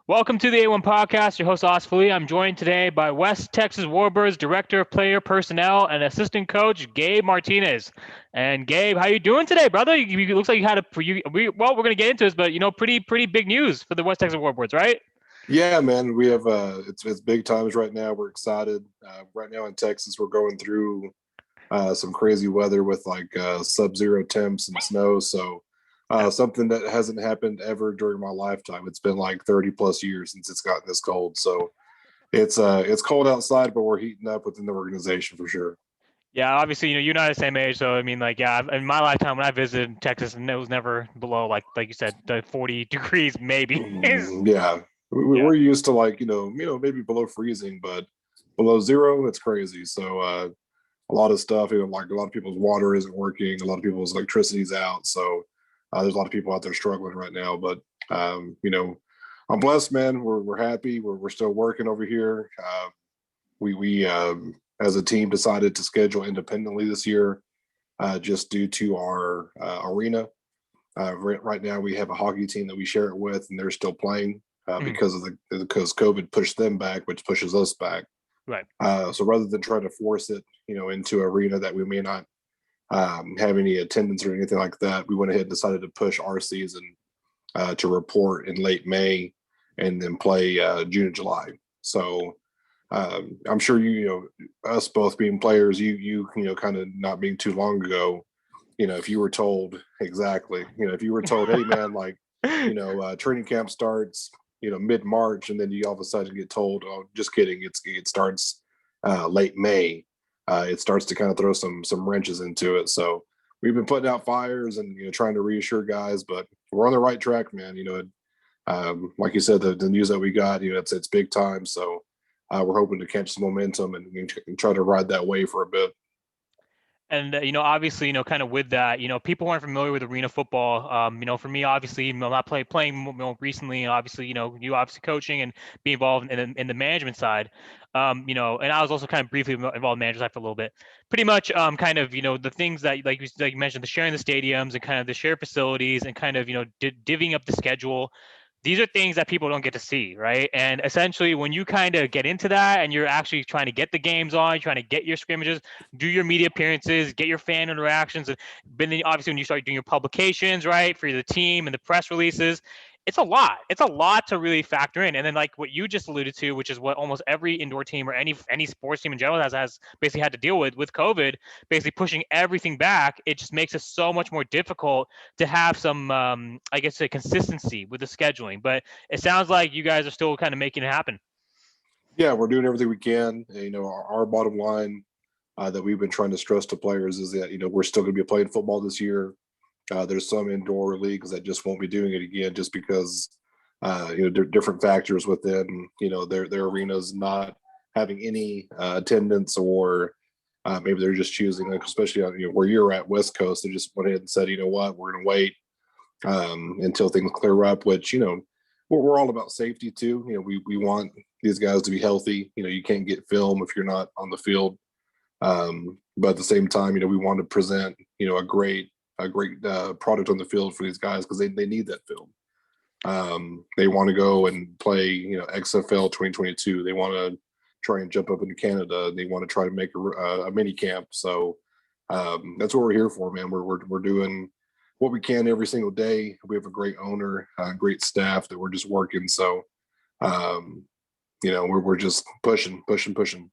Welcome to the A1 Podcast. Your host, Osfali. I'm joined today by West Texas Warbirds Director of Player Personnel and Assistant Coach Gabe Martinez. And Gabe, how you doing today, brother? You looks like you had we're going to get into this, but pretty big news for the West Texas Warbirds, right? Yeah, man, we have it's big times right now. We're excited. Right now in Texas, we're going through some crazy weather with like sub-zero temps and snow. So something that hasn't happened ever during my lifetime. It's been like 30 plus years since it's gotten this cold. So it's cold outside, but we're heating up within the organization for sure. Yeah, obviously, you're not the same age, so I mean, like, yeah, in my lifetime when I visited Texas, it was never below like you said, the 40 degrees maybe. Yeah, Yeah. we're used to like maybe below freezing, but below zero, it's crazy. So a lot of stuff. Like a lot of people's water isn't working. A lot of people's electricity's out. So there's a lot of people out there struggling right now. But I'm blessed, man. We're happy. We're still working over here. We as a team decided to schedule independently this year, just due to our arena. Right now, we have a hockey team that we share it with, and they're still playing Mhm. because COVID pushed them back, which pushes us back. Right. So rather than try to force it, into an arena that we may not have any attendance or anything like that, we went ahead and decided to push our season to report in late May and then play June and July. So I'm sure us both being players, kind of not being too long ago, if you were told exactly, if you were told, hey man, like, training camp starts, mid March, and then you all of a sudden get told, oh, just kidding, it starts late May. It starts to kind of throw some wrenches into it. So we've been putting out fires and trying to reassure guys, but we're on the right track, man. Like you said, the news that we got, it's big time. So we're hoping to catch some momentum and try to ride that wave for a bit. And obviously, kind of with that, people who aren't familiar with arena football. For me, obviously, not playing recently, and obviously, you obviously coaching and be involved in the management side. And I was also kind of briefly involved in the management side for a little bit. Pretty much, kind of, the things that like you mentioned, the sharing the stadiums and kind of the shared facilities and kind of divvying up the schedule. These are things that people don't get to see, right? And essentially, when you kind of get into that and you're actually trying to get the games on, trying to get your scrimmages, do your media appearances, get your fan interactions, and then obviously when you start doing your publications, right, for the team and the press releases, it's a lot. It's a lot to really factor in. And then like what you just alluded to, which is what almost every indoor team or any sports team in general has basically had to deal with COVID, basically pushing everything back. It just makes it so much more difficult to have some, I guess, a consistency with the scheduling. But it sounds like you guys are still kind of making it happen. Yeah, we're doing everything we can. Our bottom line that we've been trying to stress to players is that we're still going to be playing football this year. There's some indoor leagues that just won't be doing it again, just because different factors within their arenas not having any attendance, or maybe they're just choosing, like, especially on where you're at West Coast, they just went ahead and said, you know what, we're going to wait until things clear up. Which we're all about safety too. We want these guys to be healthy. You can't get film if you're not on the field. But at the same time, we want to present, a great product on the field for these guys, because they need that film. They want to go and play, XFL 2022. They want to try and jump up into Canada. They want to try to make a mini camp. So that's what we're here for, man. We're doing what we can every single day. We have a great owner, great staff that we're just working. So, we're just pushing, pushing, pushing.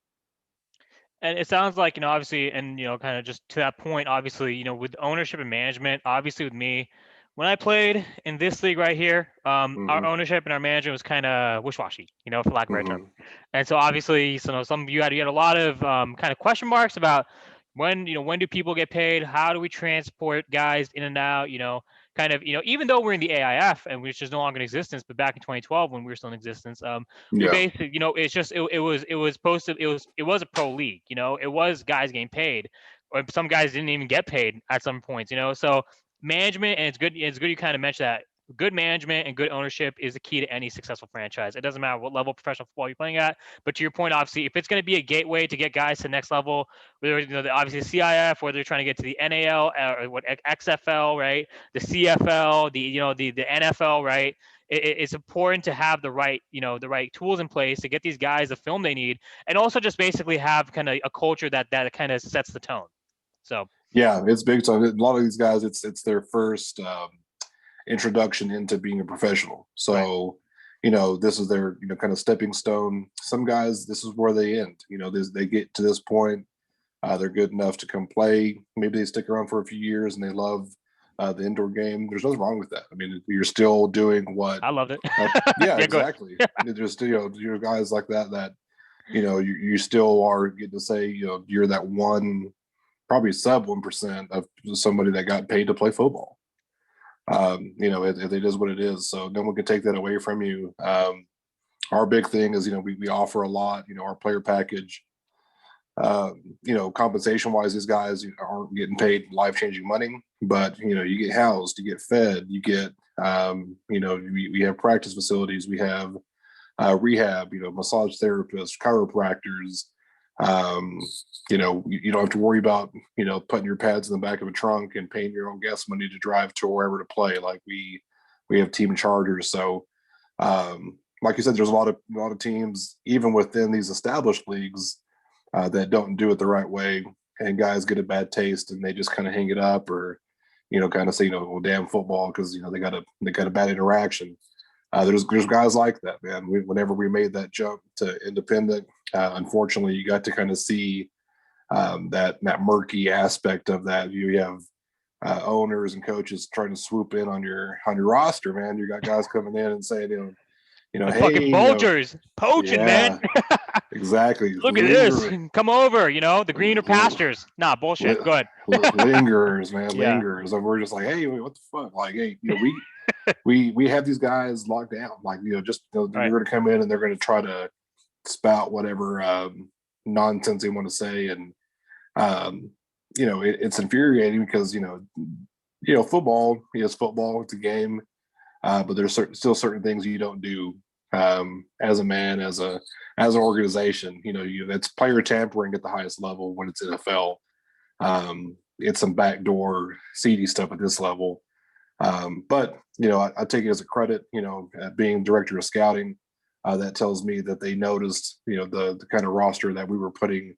And it sounds like, obviously, and, kind of just to that point, obviously, with ownership and management, obviously with me, when I played in this league right here, our Mm-hmm. ownership and our management was kind of wish-washy, for lack of a better term. Mm-hmm. And so obviously, some you had a lot of kind of question marks about when do people get paid? How do we transport guys in and out? Kind of, even though we're in the AIF and which is no longer in existence, but back in 2012 when we were still in existence, we Yeah. basically, it's just it was supposed to it was a pro league, it was guys getting paid, or some guys didn't even get paid at some points, so management, and it's good you kind of mentioned that good management and good ownership is the key to any successful franchise. It doesn't matter what level of professional football you're playing at, but to your point, obviously, if it's going to be a gateway to get guys to the next level, whether obviously the CIF, whether they're trying to get to the NAL or what XFL, right, the CFL, the NFL, right, it's important to have the right, the right tools in place to get these guys the film they need, and also just basically have kind of a culture that kind of sets the tone. So Yeah, it's big time. A lot of these guys, it's their first introduction into being a professional. right. So, this is their, kind of stepping stone. Some guys, this is where they end. They get to this point, they're good enough to come play. Maybe they stick around for a few years and they love the indoor game. There's nothing wrong with that. I mean, you're still doing what. I loved it. Yeah, Yeah, good. exactly. There's still, you're guys like that you still are getting to say, you're that one, probably sub 1% of somebody that got paid to play football. It is what it is. So no one can take that away from you. Our big thing is, we offer a lot, our player package, compensation wise, these guys aren't getting paid life-changing money, but, you get housed, you get fed, you get, we have practice facilities, we have rehab, massage therapists, chiropractors. You don't have to worry about, putting your pads in the back of a trunk and paying your own gas money to drive to wherever to play. Like we have team charters. So, like you said, there's a lot of teams, even within these established leagues, that don't do it the right way, and guys get a bad taste and they just kind of hang it up, or, kind of say, well, damn football, because they got a bad interaction. There's guys like that, man. Whenever we made that jump to independent, unfortunately, you got to kind of see that murky aspect of that. You have owners and coaches trying to swoop in on your roster, man. You got guys coming in and saying, The hey, fucking vultures poaching, man. yeah, exactly. Look at this. Come over, the greener pastures. Nah, bullshit. Go ahead. Lingerers, man, Yeah. lingerers. And we're just like, hey, what the fuck? Like, hey, we have these guys locked down. Like, just Right. they're going to come in and they're going to try to spout whatever nonsense they want to say, and it's infuriating because football is football. It's a game, but there's still certain things you don't do as a man, as an organization. It's player tampering at the highest level when it's NFL. It's some backdoor seedy stuff at this level. But I take it as a credit, at being director of scouting. That tells me that they noticed, the kind of roster that we were putting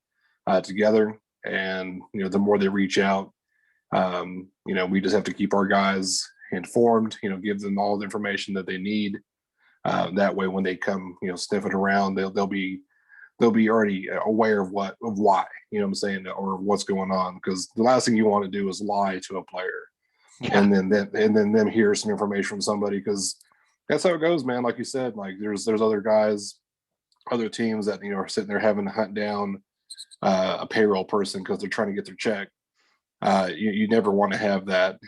together, and the more they reach out, we just have to keep our guys informed. Give them all the information that they need. That way, when they come, sniffing around, they'll be already aware of why, what I'm saying, or what's going on. Because the last thing you want to do is lie to a player. Yeah. And then them hear some information from somebody, because that's how it goes, man. Like you said, like there's other guys, other teams that are sitting there having to hunt down a payroll person because they're trying to get their check. You never want to have that.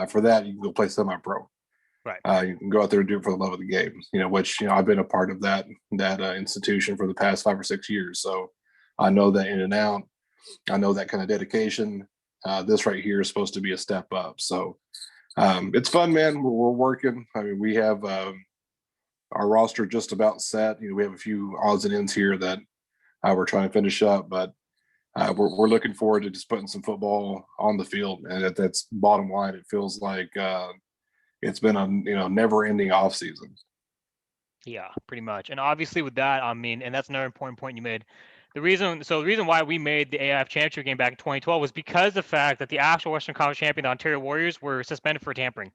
For that, you can go play semi-pro. Right. You can go out there and do it for the love of the game. Which I've been a part of that institution for the past 5 or 6 years, so I know that in and out. I know that kind of dedication. This right here is supposed to be a step up. So it's fun, man. We're working. I mean, we have our roster just about set. We have a few odds and ends here that we're trying to finish up, but we're looking forward to just putting some football on the field. And that's bottom line. It feels like it's been a never-ending off season. Yeah, pretty much. And obviously with that, I mean, and that's another important point you made. The reason why we made the AIF championship game back in 2012 was because the fact that the actual Western Conference champion, the Ontario Warriors, were suspended for tampering.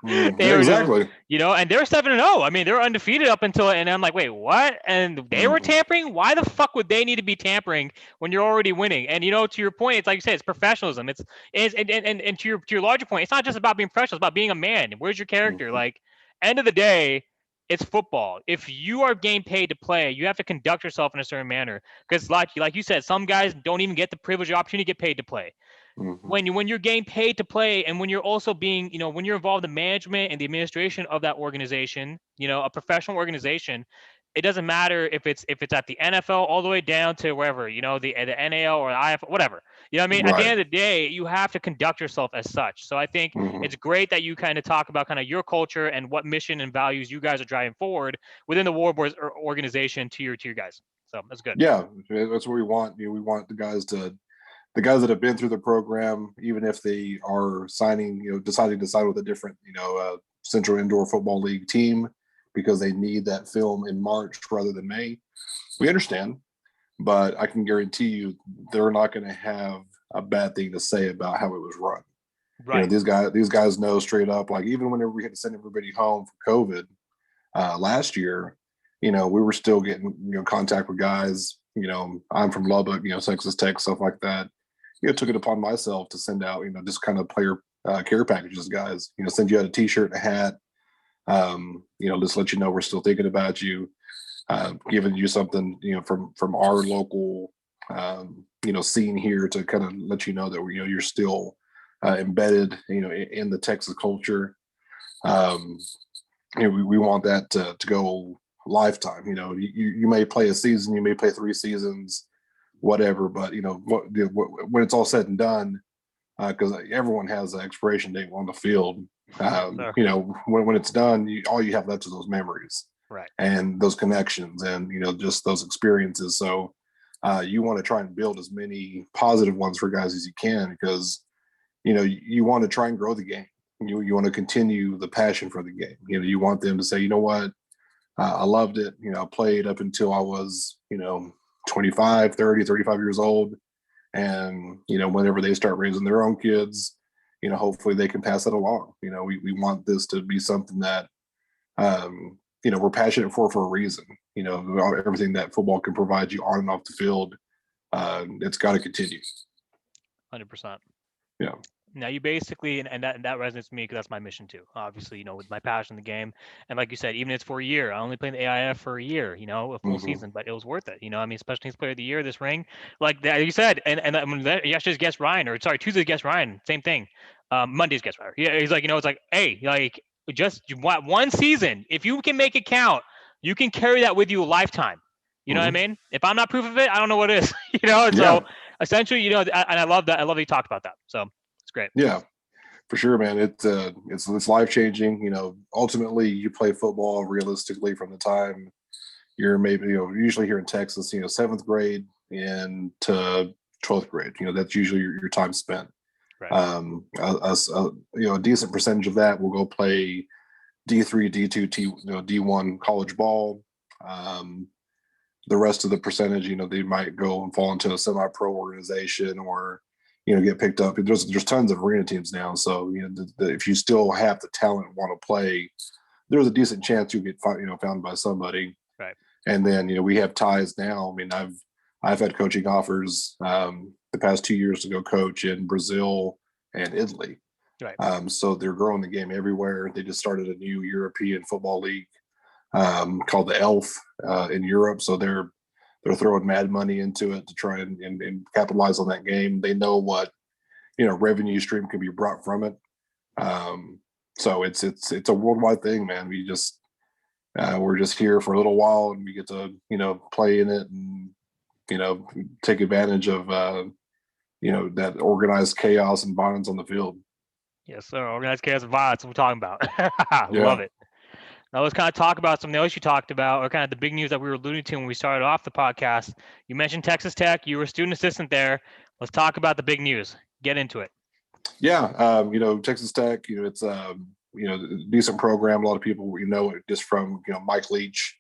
Exactly. And they're 7-0. I mean, they're undefeated up until, and I'm like, wait, what? And they were tampering? Why the fuck would they need to be tampering when you're already winning? And to your point, it's like you said, it's professionalism. And to your larger point, it's not just about being professional, it's about being a man. Where's your character? Like, end of the day, it's football. If you are getting paid to play, you have to conduct yourself in a certain manner. Because like you said, some guys don't even get the privilege or opportunity to get paid to play. When you're getting paid to play, and when you're also being, when you're involved in management and the administration of that organization, a professional organization, it doesn't matter if it's at the NFL all the way down to wherever, the NAL or the IF, whatever. You know what I mean? Right. At the end of the day, you have to conduct yourself as such. So I think it's great that you kind of talk about kind of your culture and what mission and values you guys are driving forward within the Warboards organization to your guys. So that's good. Yeah, that's what we want. We want the guys that have been through the program, even if they are signing, deciding to sign with a different, Central Indoor Football League team, because they need that film in March rather than May. We understand, but I can guarantee you they're not going to have a bad thing to say about how it was run. Right. These guys know straight up, like even whenever we had to send everybody home for COVID last year, we were still getting, contact with guys. I'm from Lubbock, Texas Tech, stuff like that. Took it upon myself to send out, just kind of player care packages, guys. Send you out a T-shirt and a hat. Just let you know we're still thinking about you, giving you something, from our local, scene here to kind of let you know that you're still embedded, in the Texas culture. We want that to go lifetime. You may play a season, you may play 3 seasons, whatever, but when it's all said and done, because everyone has an expiration date on the field. When it's done, all you have left is those memories, right, and those connections, and just those experiences. So you want to try and build as many positive ones for guys as you can, because you want to try and grow the game. You want to continue the passion for the game. You want them to say, you know what, I loved it. I played up until I was 25, 30, 35 years old. And, whenever they start raising their own kids, hopefully they can pass that along. We want this to be something that, we're passionate for a reason. Everything that football can provide you on and off the field, it's got to continue. 100%. Yeah. Now you basically, and that resonates with me because that's my mission too. Obviously, with my passion in the game, and like you said, even if it's for a year, I only played the AIF for a year, a full season, but it was worth it. Special teams player of the year, this ring, like that you said, and yesterday's guest Ryan, or sorry, Tuesday's guest Ryan, same thing. Monday's guest Ryan, yeah, he's like, it's like, hey, like just one season, if you can make it count, you can carry that with you a lifetime. You know what I mean? If I'm not proof of it, I don't know what is. So essentially, and I love that. I love that you talked about that. So. Great. Yeah, for sure, man. It's life changing. Ultimately, you play football realistically from the time you're maybe usually here in Texas, 7th grade and to 12th grade. That's usually your time spent. Right. A decent percentage of that will go play D3, D2, D1 college ball. The rest of the percentage, they might go and fall into a semi-pro organization or get picked up. There's tons of arena teams now, so if you still have the talent and want to play, there's a decent chance you'll get found by somebody. Right. And then we have ties now. I mean, I've had coaching offers the past 2 years to go coach in Brazil and Italy. Right. So they're growing the game everywhere. They just started a new European football league called the ELF in Europe. So they're throwing mad money into it to try and capitalize on that game. They know what revenue stream can be brought from it. So it's a worldwide thing, man. We're just here for a little while, and we get to play in it and take advantage of that organized chaos and violence on the field. Yes, sir. Organized chaos and violence. What we're talking about. Love it. Now let's kind of talk about something else you talked about, or kind of the big news that we were alluding to when we started off the podcast. You mentioned Texas Tech. You were a student assistant there. Let's talk about the big news. Get into it. Yeah, Texas Tech. It's a decent program. A lot of people it just from Mike Leach,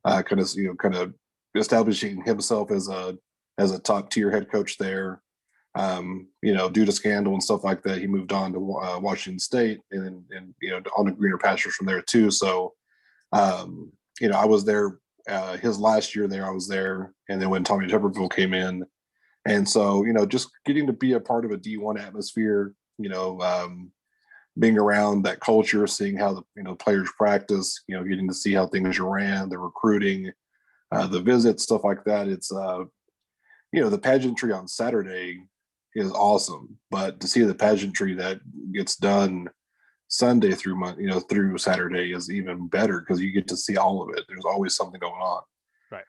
kind of establishing himself as a top tier head coach there. Due to scandal and stuff like that, he moved on to Washington State and on the greener pastures from there too. So, I was there his last year there. I was there, and then when Tommy Tuberville came in, and so just getting to be a part of a D1 atmosphere, being around that culture, seeing how the players practice, getting to see how things are ran, the recruiting, the visits, stuff like that. It's the pageantry on Saturday is awesome, but to see the pageantry that gets done Sunday through Saturday is even better, because you get to see all of it. There's always something going on. Right.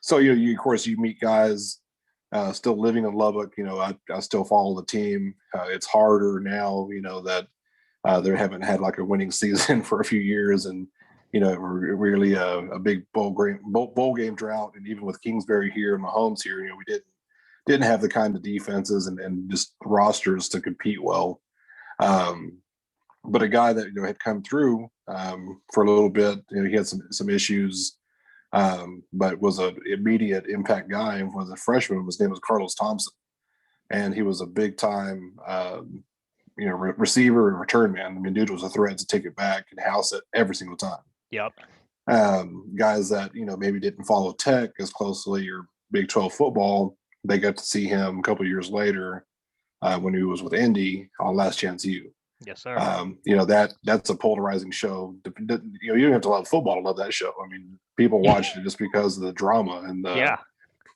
So of course you meet guys still living in Lubbock. I still follow the team. It's harder now, that they haven't had like a winning season for a few years, and really a big bowl game drought. And even with Kingsbury here and Mahomes here, we didn't have the kind of defenses and just rosters to compete well. but a guy that had come through for a little bit. He had some issues, but was an immediate impact guy. And was a freshman. His name was Carlos Thompson, and he was a big time receiver and return man. I mean, dude was a threat to take it back and house it every single time. Yep. Guys that maybe didn't follow Tech as closely or Big 12 football, they got to see him a couple of years later when he was with Indy on Last Chance U. Yes, sir. That's a polarizing show. You don't have to love football to love that show. I mean, people watch it just because of the drama and the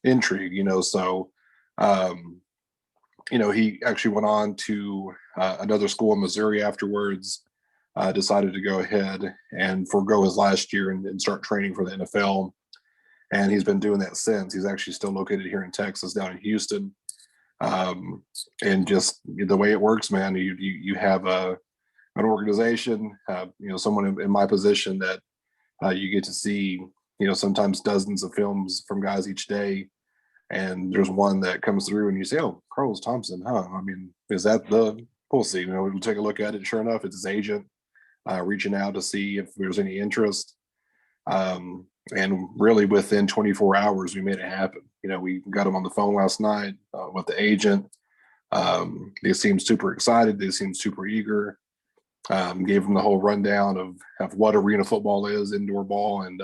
intrigue. So he actually went on to another school in Missouri afterwards. Decided to go ahead and forego his last year and start training for the NFL. And he's been doing that since. He's actually still located here in Texas, down in Houston. And just the way it works, man, you have an organization, someone in my position that you get to see, sometimes dozens of films from guys each day. And there's one that comes through and you say, oh, Carlos Thompson, huh? I mean, is that we'll see. We'll take a look at it. Sure enough, it's his agent reaching out to see if there's any interest. And really within 24 hours, we made it happen. We got him on the phone last night with the agent. They seemed super excited. They seemed super eager. Gave him the whole rundown of what arena football is, indoor ball, and,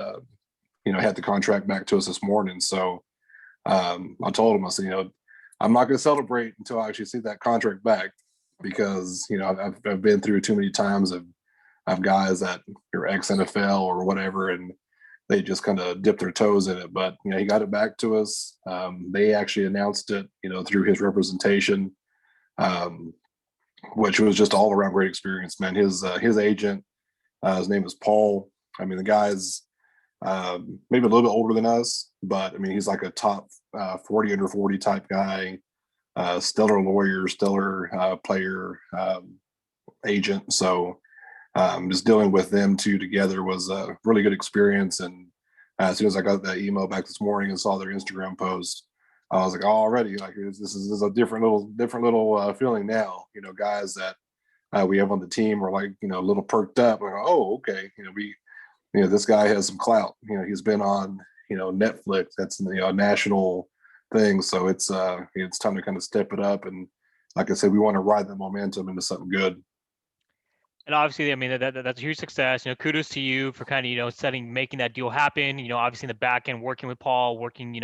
had the contract back to us this morning. So I told him, I said, I'm not going to celebrate until I actually see that contract back, because, I've been through too many times of guys that are ex-NFL or whatever, and they just kind of dip their toes in it. But, he got it back to us. They actually announced it, through his representation, which was just all around great experience, man. His agent, his name is Paul. I mean, the guy's maybe a little bit older than us, but I mean, he's like a top 40 under 40 type guy, stellar lawyer, stellar player, agent. So just dealing with them two together was a really good experience. And as soon as I got that email back this morning and saw their Instagram post, I was like, oh, already, like this is a different little feeling now. Guys that we have on the team are like, a little perked up. Like, oh, okay, this guy has some clout. He's been on, Netflix. That's a national thing. So it's time to kind of step it up. And like I said, we want to ride that momentum into something good. And obviously, I mean, that's a huge success. Kudos to you for kind of, making that deal happen. Obviously in the back end, working with Paul, working,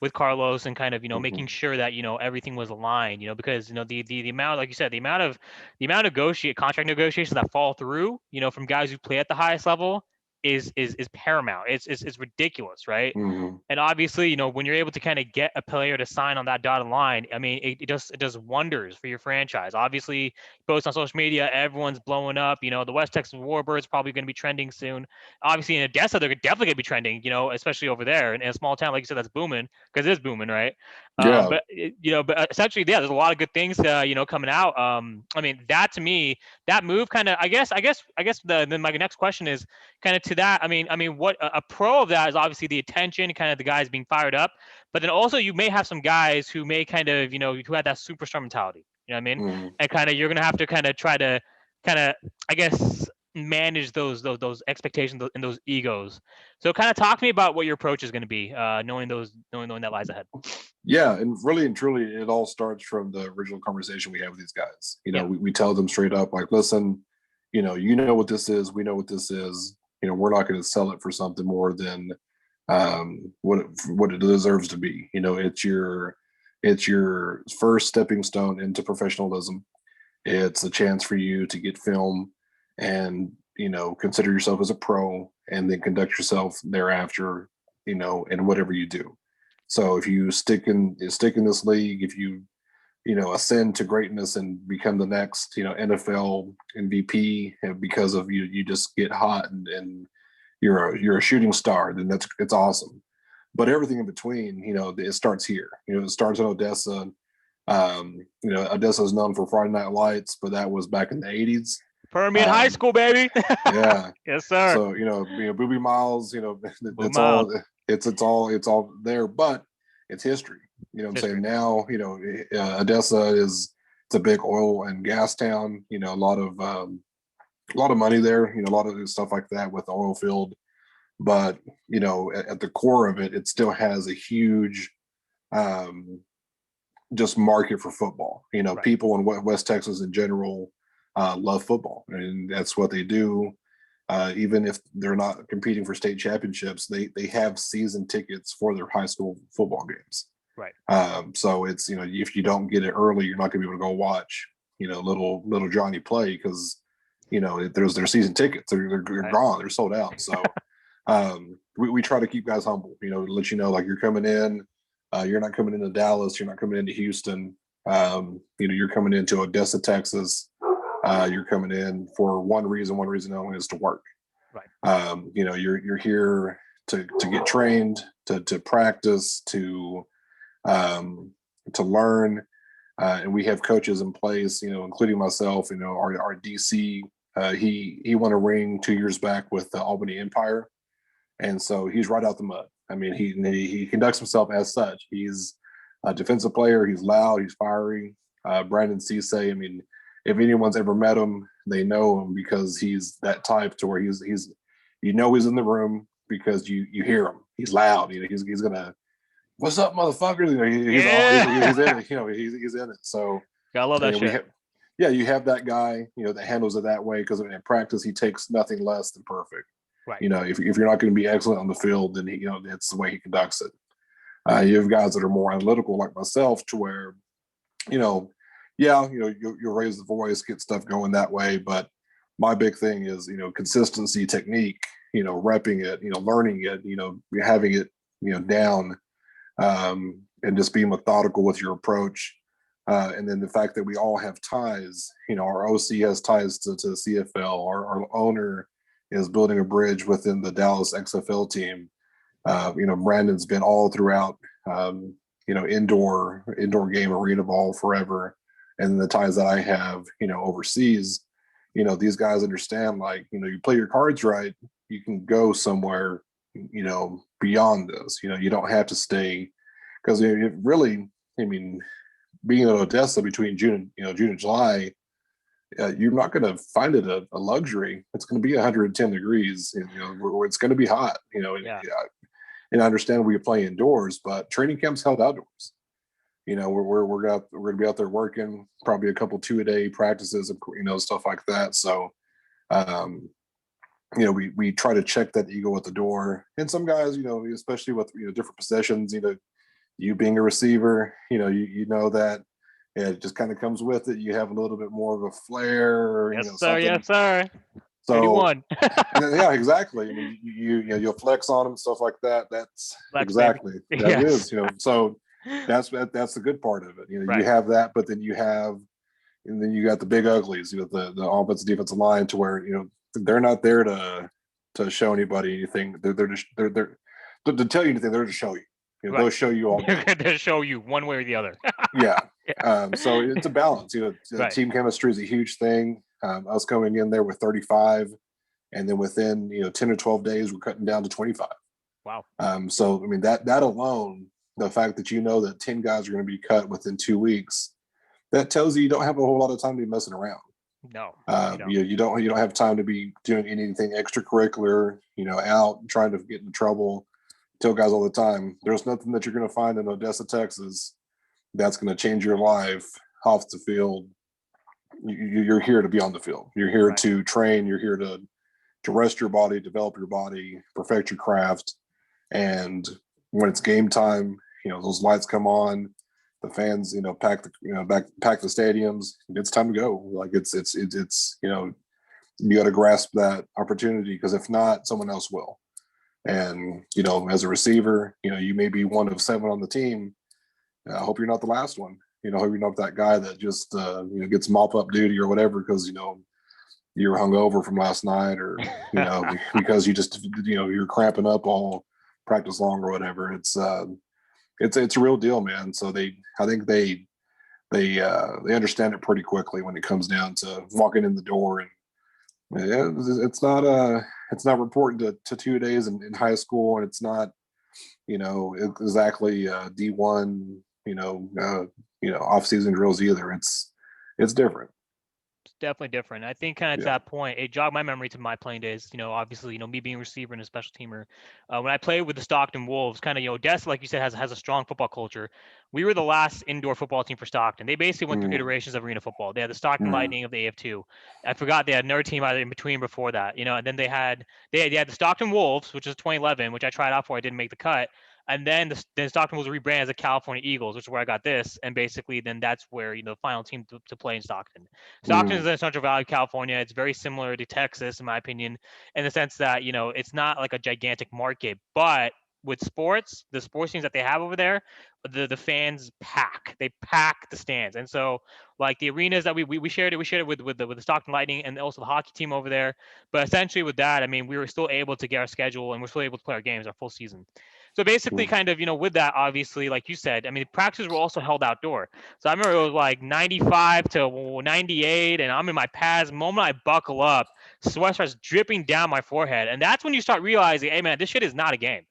with Carlos, and kind of, making sure that, everything was aligned, because, the amount, like you said, the amount of contract negotiations that fall through, from guys who play at the highest level is paramount. It's ridiculous, right? Mm-hmm. And obviously, when you're able to kind of get a player to sign on that dotted line, I mean, it does wonders for your franchise. Obviously, post on social media, everyone's blowing up. The West Texas Warbirds probably going to be trending soon. Obviously, in Odessa, they're definitely going to be trending. Especially over there in a small town, like you said, that's booming, because it is booming, right? Yeah. But essentially, yeah, there's a lot of good things, coming out. I mean, that to me, that move kind of, I guess then my next question is kind of to that. I mean, what a pro of that is obviously the attention, kind of the guys being fired up, but then also you may have some guys who may kind of, who had that superstar mentality. You know what I mean? Mm-hmm. And kind of you're gonna have to kind of try to I guess manage those expectations and those egos. So kind of talk to me about what your approach is going to be, knowing that lies ahead. Yeah, and really and truly, it all starts from the original conversation we have with these guys. We tell them straight up, like, listen, you know what this is, we know what this is. We're not going to sell it for something more than what it deserves to be. It's your first stepping stone into professionalism. It's a chance for you to get film and consider yourself as a pro, and then conduct yourself thereafter, in whatever you do. So if you stick in this league, if you ascend to greatness and become the next NFL MVP because of you just get hot and you're a shooting star, then it's awesome. But everything in between, it starts here. It starts in Odessa. Odessa is known for Friday Night Lights, but that was back in the 80s. Permian High School, baby. Yeah. Yes, sir. So Booby Miles, it's all it's all there, but it's history. I'm saying now, Odessa it's a big oil and gas town. A lot of a lot of money there, a lot of stuff like that with the oil field. But, at the core of it, it still has a huge um, just market for football. Right. People in West Texas in general love football, and that's what they do. Even if they're not competing for state championships, they have season tickets for their high school football games. Right. So it's if you don't get it early, you're not going to be able to go watch little Johnny play because there's their season tickets. They're Right. gone. They're sold out. So we try to keep guys humble. Let like you're coming in. You're not coming into Dallas. You're not coming into Houston. You're coming into Odessa, Texas. You're coming in for one reason only is to work. Right. You're here to get trained, to practice, to learn. And we have coaches in place, including myself. Our DC, he won a ring 2 years back with the Albany Empire, and so he's right out the mud. I mean, he conducts himself as such. He's a defensive player. He's loud. He's fiery. Brandon Cisse. I mean, if anyone's ever met him, they know him because he's that type to where he's he's in the room because you hear him. He's loud. He's gonna, what's up, motherfucker? He's all he's in it. He's in it. So I love that shit. You have that guy that handles it that way because in practice he takes nothing less than perfect. Right. If you're not going to be excellent on the field, then that's the way he conducts it. You have guys that are more analytical like myself to where you'll raise the voice, get stuff going that way. But my big thing is consistency, technique, repping it, learning it, having it down, and just being methodical with your approach. And then the fact that we all have ties, our OC has ties to the CFL, our owner is building a bridge within the Dallas XFL team. Brandon's been all throughout, indoor game, arena ball forever. And the ties that I have, overseas, these guys understand, like, you play your cards right, you can go somewhere, beyond this. You don't have to stay, because it really, I mean, being in Odessa between June and July, you're not going to find it a luxury. It's going to be 110 degrees. It's going to be hot. Yeah. And I understand we play indoors, but training camp's held outdoors. We're going to be out there working, probably a couple 2-a-day practices, stuff like that. So, we try to check that ego at the door. And some guys, especially with different possessions, you being a receiver, you know that it just kind of comes with it. You have a little bit more of a flair, Yes, sir. something. Yes, sir. So 81. yeah, exactly. I mean, you'll flex on them, stuff like that. That's Flex, exactly baby. that Yes. is. So that's the good part of it. Right. You have that, but then you got the big uglies, the offensive defensive line, to where they're not there to show anybody anything. They're to tell you anything. They're to show you. Right. They'll show you all day. They'll show you one way or the other. Yeah. Yeah. So it's a balance. Right. Team chemistry is a huge thing. Us coming in there with 35, and then within 10 or 12 days, we're cutting down to 25. Wow. So I mean that alone, the fact that that 10 guys are going to be cut within 2 weeks, that tells you don't have a whole lot of time to be messing around. No. You don't have time to be doing anything extracurricular. Out trying to get into trouble. Tell guys all the time, there's nothing that you're going to find in Odessa, Texas, that's going to change your life off the field. You're here to be on the field. You're here to train. You're here to rest your body, develop your body, perfect your craft. And when it's game time, those lights come on, the fans, pack the stadiums. It's time to go. Like it's you got to grasp that opportunity, because if not, someone else will. And as a receiver, you may be one of 7 on the team. I hope you're not the last one. Hope you're not that guy that just gets mop up duty or whatever because you were hungover from last night, or because you just you're cramping up all practice long or whatever. It's a real deal, man. So I think they understand it pretty quickly when it comes down to walking in the door. And it's not reporting to 2 days in high school, and it's not exactly D1 off-season drills either. It's different. definitely different. I think kind of at Yeah. that point, it jogged my memory to my playing days. Obviously, me being a receiver and a special teamer. When I played with the Stockton Wolves, kind of, Odessa, like you said, has a strong football culture. We were the last indoor football team for Stockton. They basically went through Mm, iterations of arena football. They had the Stockton mm, Lightning of the AF2. I forgot they had another team either in between before that. And then they had the Stockton Wolves, which is 2011, which I tried out for. I didn't make the cut. And then Stockton was rebranded as the California Eagles, which is where I got this. And basically, then that's where the final team to play in Stockton. Stockton is mm, in Central Valley, California. It's very similar to Texas, in my opinion, in the sense that it's not like a gigantic market, but with sports, the sports teams that they have over there, the fans they pack the stands, and so like the arenas that we shared it with the Stockton Lightning and also the hockey team over there. But essentially with that, I mean, we were still able to get our schedule and we're still able to play our games our full season. So basically, mm. kind of, with that, obviously, like you said, I mean, practices were also held outdoor. So I remember it was like 95 to 98, and I'm in my pads. The moment I buckle up, sweat starts dripping down my forehead. And that's when you start realizing, hey, man, this shit is not a game.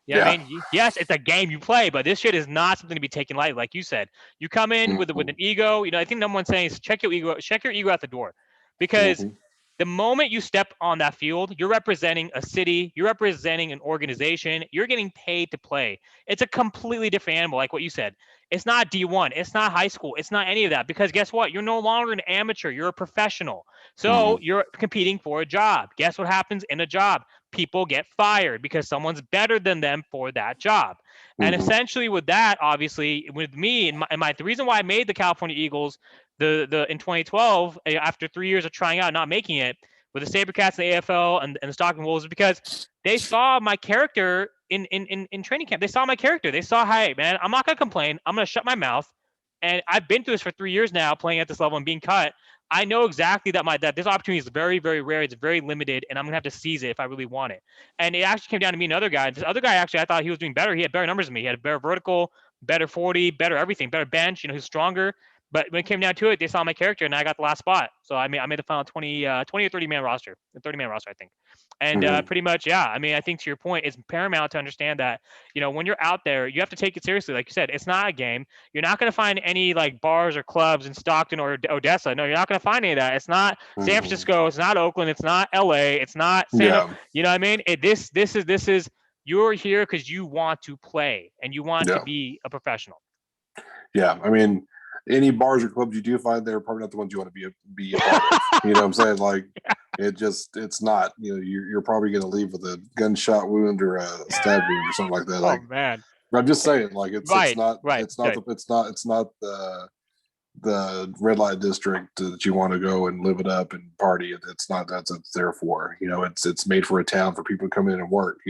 Yeah, I Yeah. mean, yes, it's a game you play, but this shit is not something to be taken lightly. Like you said, you come in with Mhm, an ego. I think number one saying is check your ego at the door, because mhm, the moment you step on that field, you're representing a city, you're representing an organization, you're getting paid to play. It's a completely different animal, like what you said. It's not D1, it's not high school, it's not any of that, because guess what? You're no longer an amateur, you're a professional. So mhm, you're competing for a job. Guess what happens in a job? People get fired because someone's better than them for that job. And mhm, essentially, with that, obviously, with me the reason why I made the California Eagles the in 2012 after 3 years of trying out and not making it with the SaberCats, the AFL, and the Stockton Wolves is because they saw my character in training camp. They saw my character. They saw, hey, man, I'm not going to complain. I'm going to shut my mouth. And I've been through this for 3 years now, playing at this level and being cut. I know exactly that this opportunity is very, very rare. It's very limited, and I'm gonna have to seize it if I really want it. And it actually came down to me and another guy. This other guy, actually, I thought he was doing better. He had better numbers than me. He had a better vertical, better 40, better everything, better bench. He's stronger. But when it came down to it, they saw my character, and I got the last spot. So I made the final 20 or 30 man roster, the 30 man roster, I think. And mhm. pretty much, yeah. I mean, I think to your point, it's paramount to understand that when you're out there, you have to take it seriously. Like you said, it's not a game. You're not going to find any like bars or clubs in Stockton or Odessa. No, you're not going to find any of that. It's not San Mhm. Francisco. It's not Oakland. It's not LA. It's not Santa. Yeah, You know what I mean? This is you're here because you want to play and you want to yeah, be a professional. yeah. I mean, any bars or clubs you do find there are probably not the ones you want to be a part of. You know what I'm saying? Like, it's not. You're probably going to leave with a gunshot wound or a stab wound or something like that. Oh Like, man. I'm just saying, like, it's Right. not Right. Right. it's not the red light district that you want to go and live it up and party. It's not that's what it's there for. It's made for a town for people to come in and work.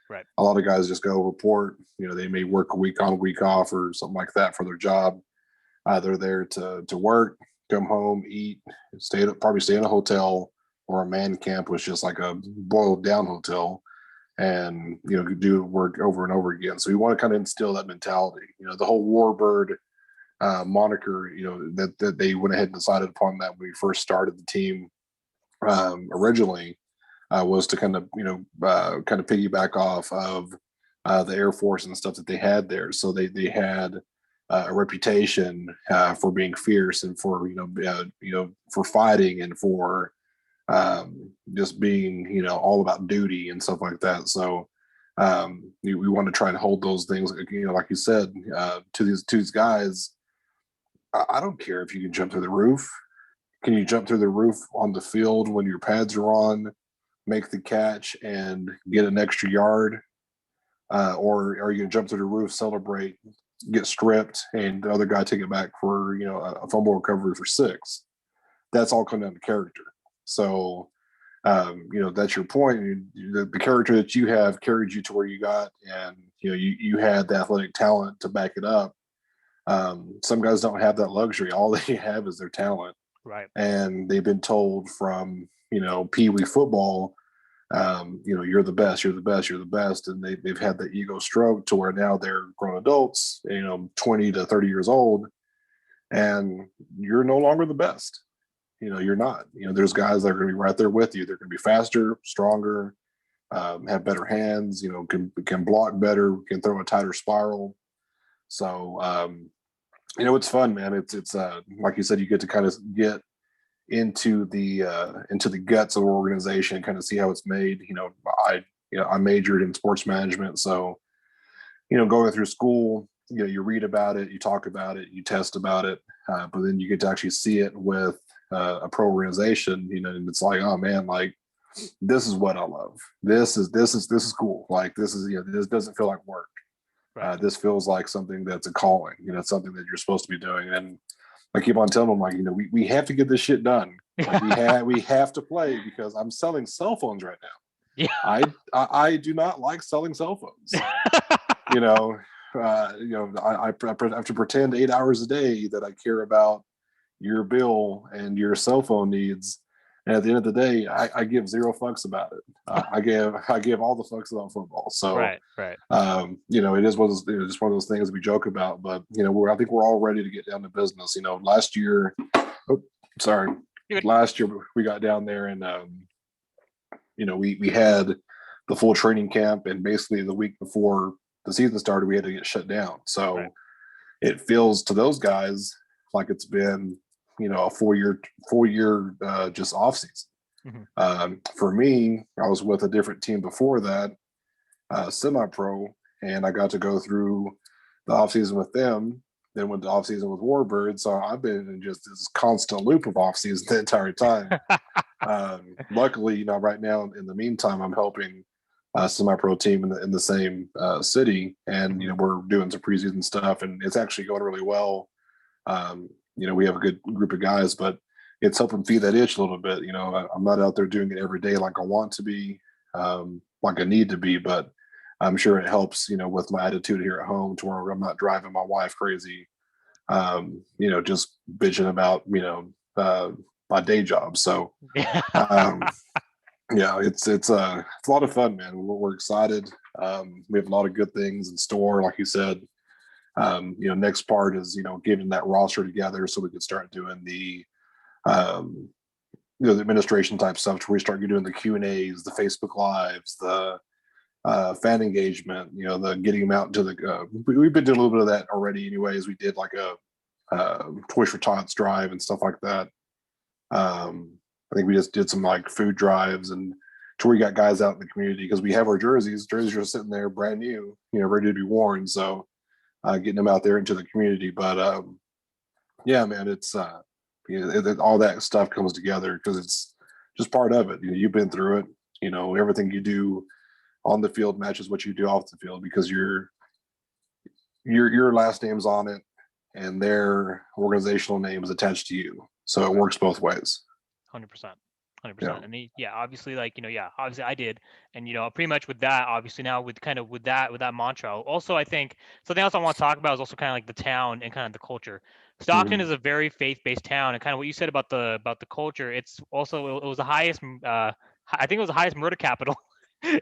Right. A lot of guys just go report. They may work a week on, week off, or something like that for their job. They're there to work, come home, eat, probably stay in a hotel or a man camp, which is just like a boiled down hotel, and do work over and over again. So we want to kind of instill that mentality. The whole warbird moniker, that they went ahead and decided upon that when we first started the team originally, was to kind of piggyback off of the Air Force and stuff that they had there. So they had a reputation for being fierce and for for fighting and for just being all about duty and stuff like that. So we want to try and hold those things, like you said, to these guys. I don't care if you can jump through the roof. Can you jump through the roof on the field when your pads are on, make the catch, and get an extra yard? Or are you going to jump through the roof, celebrate, get stripped, and the other guy take it back for a fumble recovery for 6? That's all coming down to character. So that's your point. The character that you have carried you to where you got, and you had the athletic talent to back it up. Some guys don't have that luxury. All they have is their talent, Right. and they've been told from pee wee football, you're the best, you're the best, you're the best, and they've had the ego stroke to where now they're grown adults, 20 to 30 years old, and you're no longer the best. You're not. There's guys that are going to be right there with you. They're going to be faster, stronger, have better hands. Can block better, can throw a tighter spiral. So it's fun, man. It's like you said, you get to kind of get into the guts of the organization, kind of see how it's made. I majored in sports management, so going through school, you read about it, you talk about it, you test about it, but then you get to actually see it with a pro organization, and it's like, oh man, like this is what I love. This is cool. Like this is this doesn't feel like work. Right. This feels like something that's a calling. It's something that you're supposed to be doing. And I keep on telling them, like, we have to get this shit done. Like we have to play, because I'm selling cell phones right now. Yeah. I do not like selling cell phones. I have to pretend 8 hours a day that I care about your bill and your cell phone needs. And at the end of the day, I give zero fucks about it. I give all the fucks about football. So, Right. it is just one of those things we joke about. But I think we're all ready to get down to business. Last year, last year we got down there, and we had the full training camp, and basically the week before the season started, we had to get shut down. So It feels to those guys like it's been a 4-year just off season. Mm-hmm. For me, I was with a different team before that, semi-pro, and I got to go through the off season with them. Then went to off season with Warbird, so I've been in just this constant loop of off season the entire time. Luckily, right now in the meantime, I'm helping a semi-pro team in the same city, and we're doing some preseason stuff, and it's actually going really well. We have a good group of guys, but it's helping feed that itch a little bit. I'm not out there doing it every day like I want to be, like I need to be, but I'm sure it helps, with my attitude here at home, to where I'm not driving my wife crazy, just bitching about, my day job. So, it's a lot of fun, man. We're excited. We have a lot of good things in store, like you said. Next part is getting that roster together so we can start doing the the administration type stuff, to where we start doing the Q&As, the Facebook Lives, the fan engagement, the getting them out into the we've been doing a little bit of that already anyways. We did like a Toys for Tots drive and stuff like that. I think we just did some like food drives, and to where we got guys out in the community, because we have our jerseys are sitting there brand new, ready to be worn. So getting them out there into the community. But yeah, man, it's all that stuff comes together because it's just part of it. You've been through it. Everything you do on the field matches what you do off the field, because your last name's on it and their organizational name is attached to you. So it works both ways. 100%. Yeah. And obviously, obviously I did. And, pretty much with that, obviously now with that mantra, also, I think something else I want to talk about is also kind of like the town and kind of the culture. Stockton is a very faith-based town, and kind of what you said about the culture. It's also, it was the highest, I think it was the highest murder capital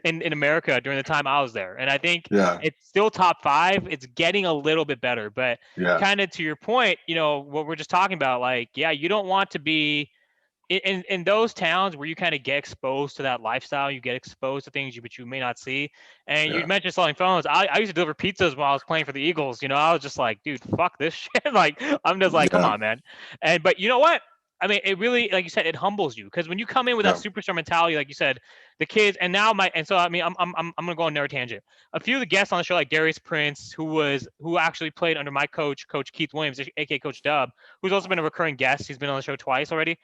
in America during the time I was there. And I think it's still top 5. It's getting a little bit better, but kind of to your point, what we're just talking about, like, you don't want to be in those towns where you kind of get exposed to that lifestyle. You get exposed to things which you may not see. And you mentioned selling phones. I used to deliver pizzas while I was playing for the Eagles. I was just like, dude, fuck this shit. Like, I'm just like, come on, man. But you know what? I mean, it really, like you said, it humbles you, because when you come in with that superstar mentality, like you said, the kids, and so I mean, I'm gonna go on another tangent. A few of the guests on the show, like Darius Prince, who actually played under my coach Keith Williams, aka Coach Dub, who's also been a recurring guest. He's been on the show twice already.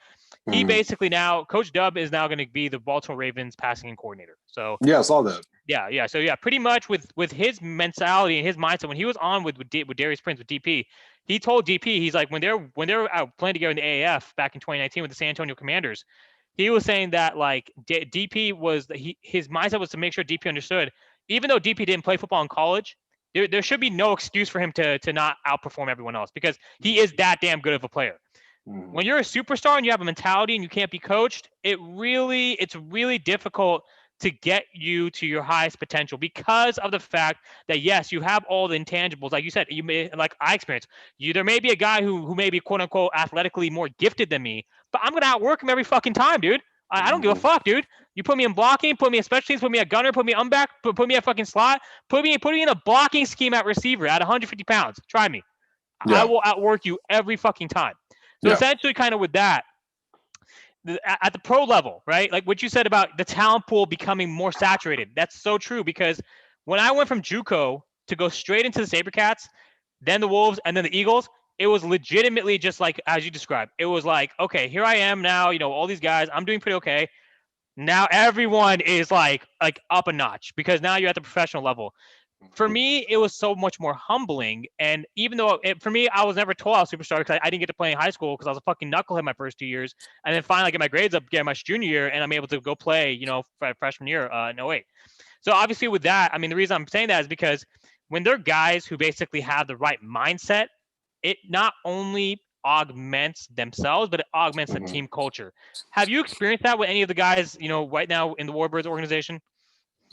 He basically now, Coach Dub is now going to be the Baltimore Ravens passing coordinator. So I saw that. Yeah. So pretty much with his mentality and his mindset, when he was on with Darius Prince with DP, he told DP, he's like, when they're out playing together in the AAF back in 2019 with the San Antonio Commanders, he was saying that like DP was his mindset was to make sure DP understood, even though DP didn't play football in college, there should be no excuse for him to not outperform everyone else, because he is that damn good of a player. When you're a superstar and you have a mentality and you can't be coached, it's really difficult to get you to your highest potential, because of the fact that, yes, you have all the intangibles. Like you said, like I experienced, there may be a guy who may be quote unquote athletically more gifted than me, but I'm going to outwork him every fucking time, dude. I don't give a fuck, dude. You put me in blocking, put me in special teams, put me at gunner, put me on back, put me at fucking slot, put me in a blocking scheme at receiver at 150 pounds. Try me. I will outwork you every fucking time. So essentially, kind of with that, at the pro level, right? Like what you said about the talent pool becoming more saturated. That's so true because when I went from JUCO to go straight into the SaberCats, then the Wolves, and then the Eagles, it was legitimately just like as you described. It was like, okay, here I am now. All these guys, I'm doing pretty okay. Now everyone is like up a notch because now you're at the professional level. For me, it was so much more humbling. And even though for me, I was never told I was superstar because I didn't get to play in high school because I was a fucking knucklehead my first 2 years. And then finally I get my grades up, get my junior year, and I'm able to go play, freshman year in '08. So obviously with that, I mean, the reason I'm saying that is because when they're guys who basically have the right mindset, it not only augments themselves, but it augments the Mhm. team culture. Have you experienced that with any of the guys, right now in the Warbirds organization?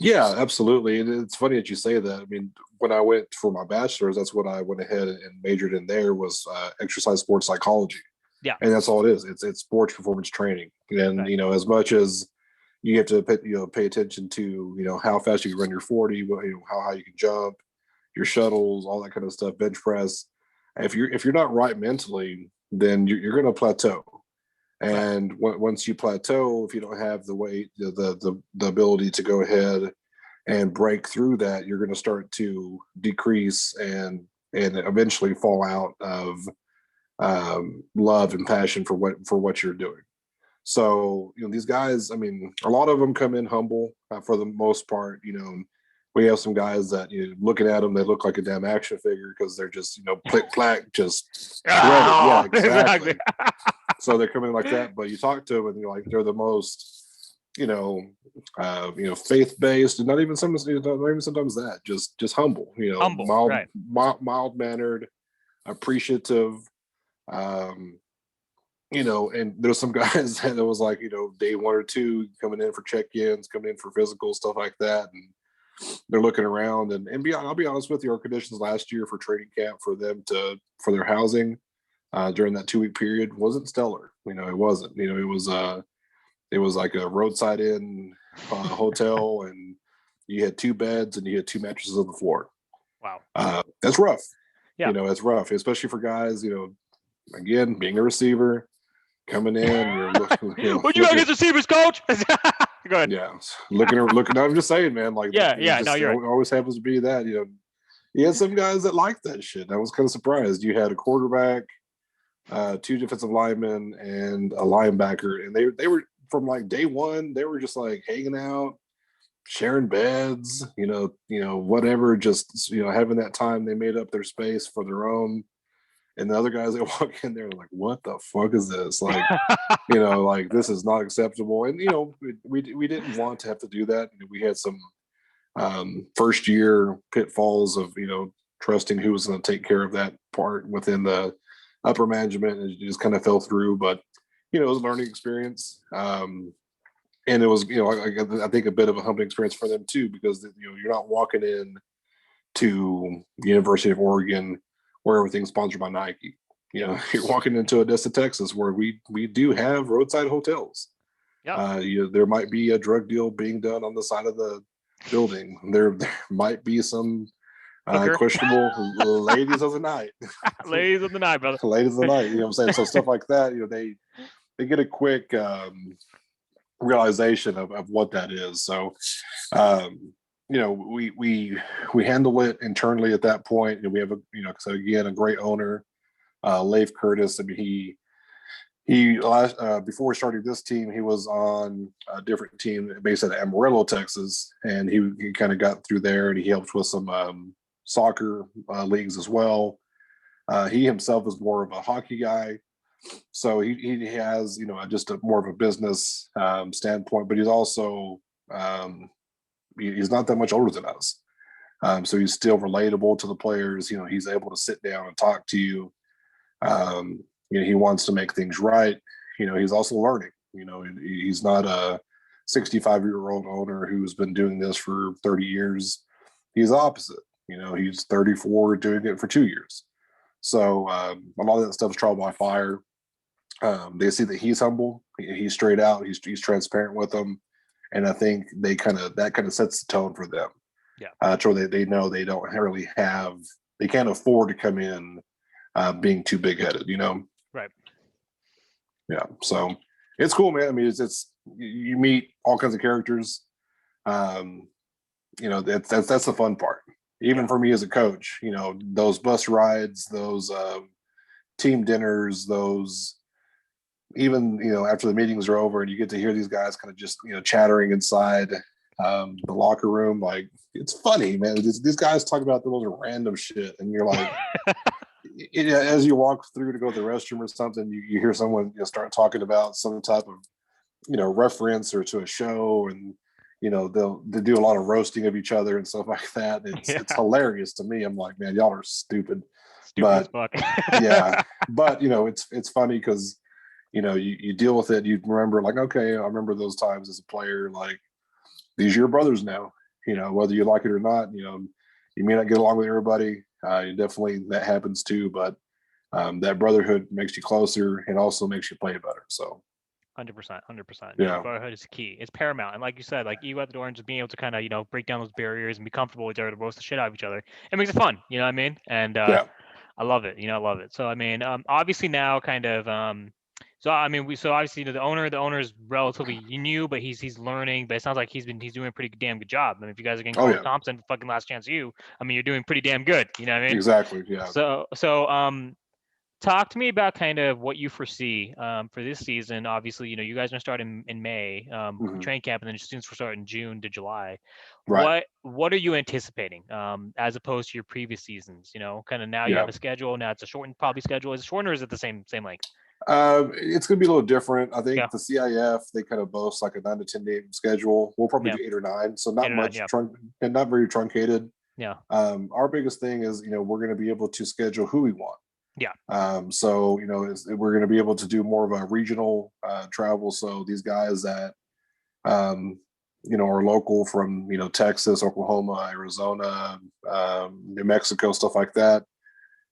Yeah, absolutely. And it's funny that you say that. I mean, when I went for my bachelor's, that's what I went ahead and majored in there was exercise sports psychology. Yeah. And that's all it is. It's sports performance training. And, Right. as much as you have to pay attention to, how fast you can run your 40, how high you can jump, your shuttles, all that kind of stuff, bench press. If you're not right mentally, then you're going to plateau. Right. And once you plateau, if you don't have the weight, the ability to go ahead and break through that, you're going to start to decrease and eventually fall out of love and passion for what you're doing. So these guys, I mean, a lot of them come in humble for the most part. We have some guys that looking at them, they look like a damn action figure because they're just plick plack, just shredded. Yeah, exactly. So they're coming like that, but you talk to them and you're like they're the most faith based, and not even sometimes that just humble, Humble. Right. mild mannered, appreciative. Um, and there's some guys that it was like, day 1 or 2 coming in for check-ins, coming in for physical stuff like that. And they're looking around and I'll be honest with you, our conditions last year for training camp for for their housing during that 2-week period wasn't stellar. It wasn't, it was like a roadside inn hotel and you had 2 beds and you had 2 mattresses on the floor. Wow. That's rough. Yeah. It's rough, especially for guys, again, being a receiver, coming in, you're looking. What you got against receivers, coach? Go ahead. Yeah, looking. I'm just saying, man. Like, Yeah. it Yeah. just No, you're right. always happens to be that. You had some guys that liked that shit. I was kind of surprised. You had a quarterback, 2 defensive linemen, and a linebacker, and they were from like day one. They were just like hanging out, sharing beds, whatever. Just having that time. They made up their space for their own. And the other guys that walk in there are like, what the fuck is this? Like, like this is not acceptable. And, we didn't want to have to do that. We had some first year pitfalls of, trusting who was going to take care of that part within the upper management. And it just kind of fell through. But, it was a learning experience. And it was, I think a bit of a humbling experience for them too, because, you're not walking in to the University of Oregon where everything's sponsored by Nike. You're walking into Odessa, Texas, where we do have roadside hotels. Yeah. There might be a drug deal being done on the side of the building. There might be some questionable ladies of the night. Ladies of the night, brother. Ladies of the night. What I'm saying? So stuff like that. They get a quick realization of what that is. So we handle it internally at that point. And we have so again, a great owner, Leif Curtis. I mean, he last before we started this team, he was on a different team based out of Amarillo, Texas, and he kind of got through there, and he helped with some soccer leagues as well. He himself is more of a hockey guy, so he has just more of a business standpoint, but he's also he's not that much older than us. So he's still relatable to the players. He's able to sit down and talk to you. He wants to make things right. He's also learning. He's not a 65-year-old owner who's been doing this for 30 years. He's the opposite. He's 34 doing it for 2 years. So a lot of that stuff is trial by fire. They see that he's humble. He's straight out. He's transparent with them. And I think that kind of sets the tone for them. Yeah. So they know they don't really they can't afford to come in being too big headed, Right. Yeah. So It's cool, man. I mean, it's you meet all kinds of characters. That's the fun part. Even for me as a coach, those bus rides, those team dinners, those even after the meetings are over and you get to hear these guys kind of just chattering inside the locker room. Like, it's funny, man. These guys talk about the most random shit, and you're like, as you walk through to go to the restroom or something, you hear someone start talking about some type of reference or to a show, and they do a lot of roasting of each other and stuff like that. It's hilarious to me. I'm like, man, y'all are stupid. As fuck. Yeah, but it's funny because you deal with it. You remember, like, okay, I remember those times as a player. Like, these are your brothers now. Whether you like it or not. You may not get along with everybody. Definitely that happens too, but that brotherhood makes you closer and also makes you play better. So 100%. Yeah. Brotherhood is key. It's paramount. And like you said, like you at the door and just being able to kind of, break down those barriers and be comfortable with each other to roast the shit out of each other. It makes it fun. You know what I mean? And I love it. I love it. So, I mean, obviously now kind of, so obviously the owner is relatively new, but he's learning, but it sounds like he's doing a pretty damn good job. I mean, if you guys are getting Colin Thompson, fucking last chance you, I mean, you're doing pretty damn good. You know what I mean? Exactly. Yeah. So, talk to me about kind of what you foresee for this season. Obviously, you guys are gonna start in May, training camp, and then students will start in June to July. Right. What are you anticipating as opposed to your previous seasons? Kind of now you have a schedule. Now it's a shortened probably schedule. Is it shortened or is it the same length? It's going to be a little different. I think the CIF, they kind of boast like a 9 to 10 game schedule. We'll probably do 8 or 9, so not much and not very truncated. Yeah. Our biggest thing is we're going to be able to schedule who we want. Yeah. So we're going to be able to do more of a regional travel. So these guys that are local from Texas, Oklahoma, Arizona, New Mexico, stuff like that.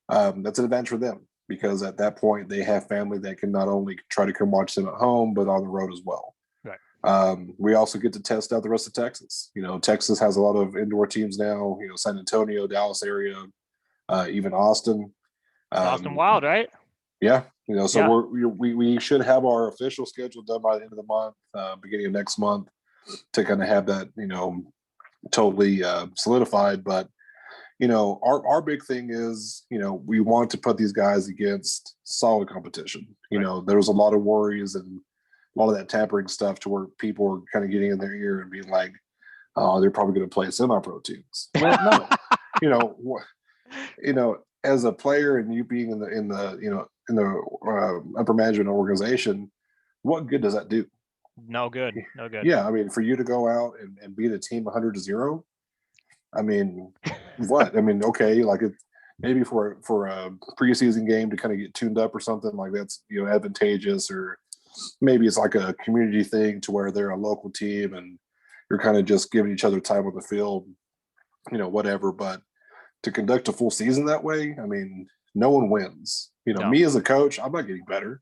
That's an advantage for them because at that point they have family that can not only try to come watch them at home but on the road as well. Right. We also get to test out the rest of Texas. Texas has a lot of indoor teams now. San Antonio, Dallas area, even Austin. Austin Wild, right? Yeah, so we should have our official schedule done by the end of the month, beginning of next month, to kind of have that totally solidified. But our big thing is we want to put these guys against solid competition. There was a lot of worries and a lot of that tampering stuff to where people were kind of getting in their ear and being like, oh, they're probably going to play semi-pro teams. Well, no, as a player and you being in the upper management organization, what good does that do? No good. Yeah, I mean, for you to go out and beat a team 100-0, I mean, what? I mean, okay, like maybe for a preseason game to kind of get tuned up or something like that's advantageous, or maybe it's like a community thing to where they're a local team and you're kind of just giving each other time on the field, whatever. But to conduct a full season that way, I mean, no one wins. Me as a coach, I'm not getting better.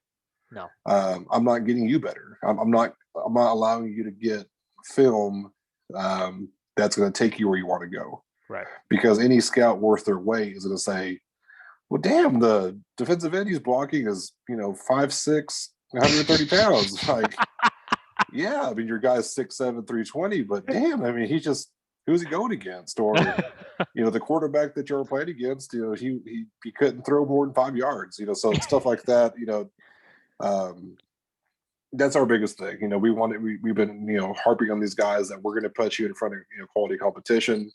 No. I'm not getting you better. I'm not allowing you to get film that's going to take you where you want to go. Right. Because any scout worth their weight is going to say, well, damn, the defensive end he's blocking is 5'6", 130 pounds. Like, yeah, I mean, your guy's 6'7", 320, but damn, I mean, who's he going against? Or the quarterback that you're playing against, he couldn't throw more than 5 yards. So stuff like that. That's our biggest thing. We've been harping on these guys that we're going to put you in front of quality competition.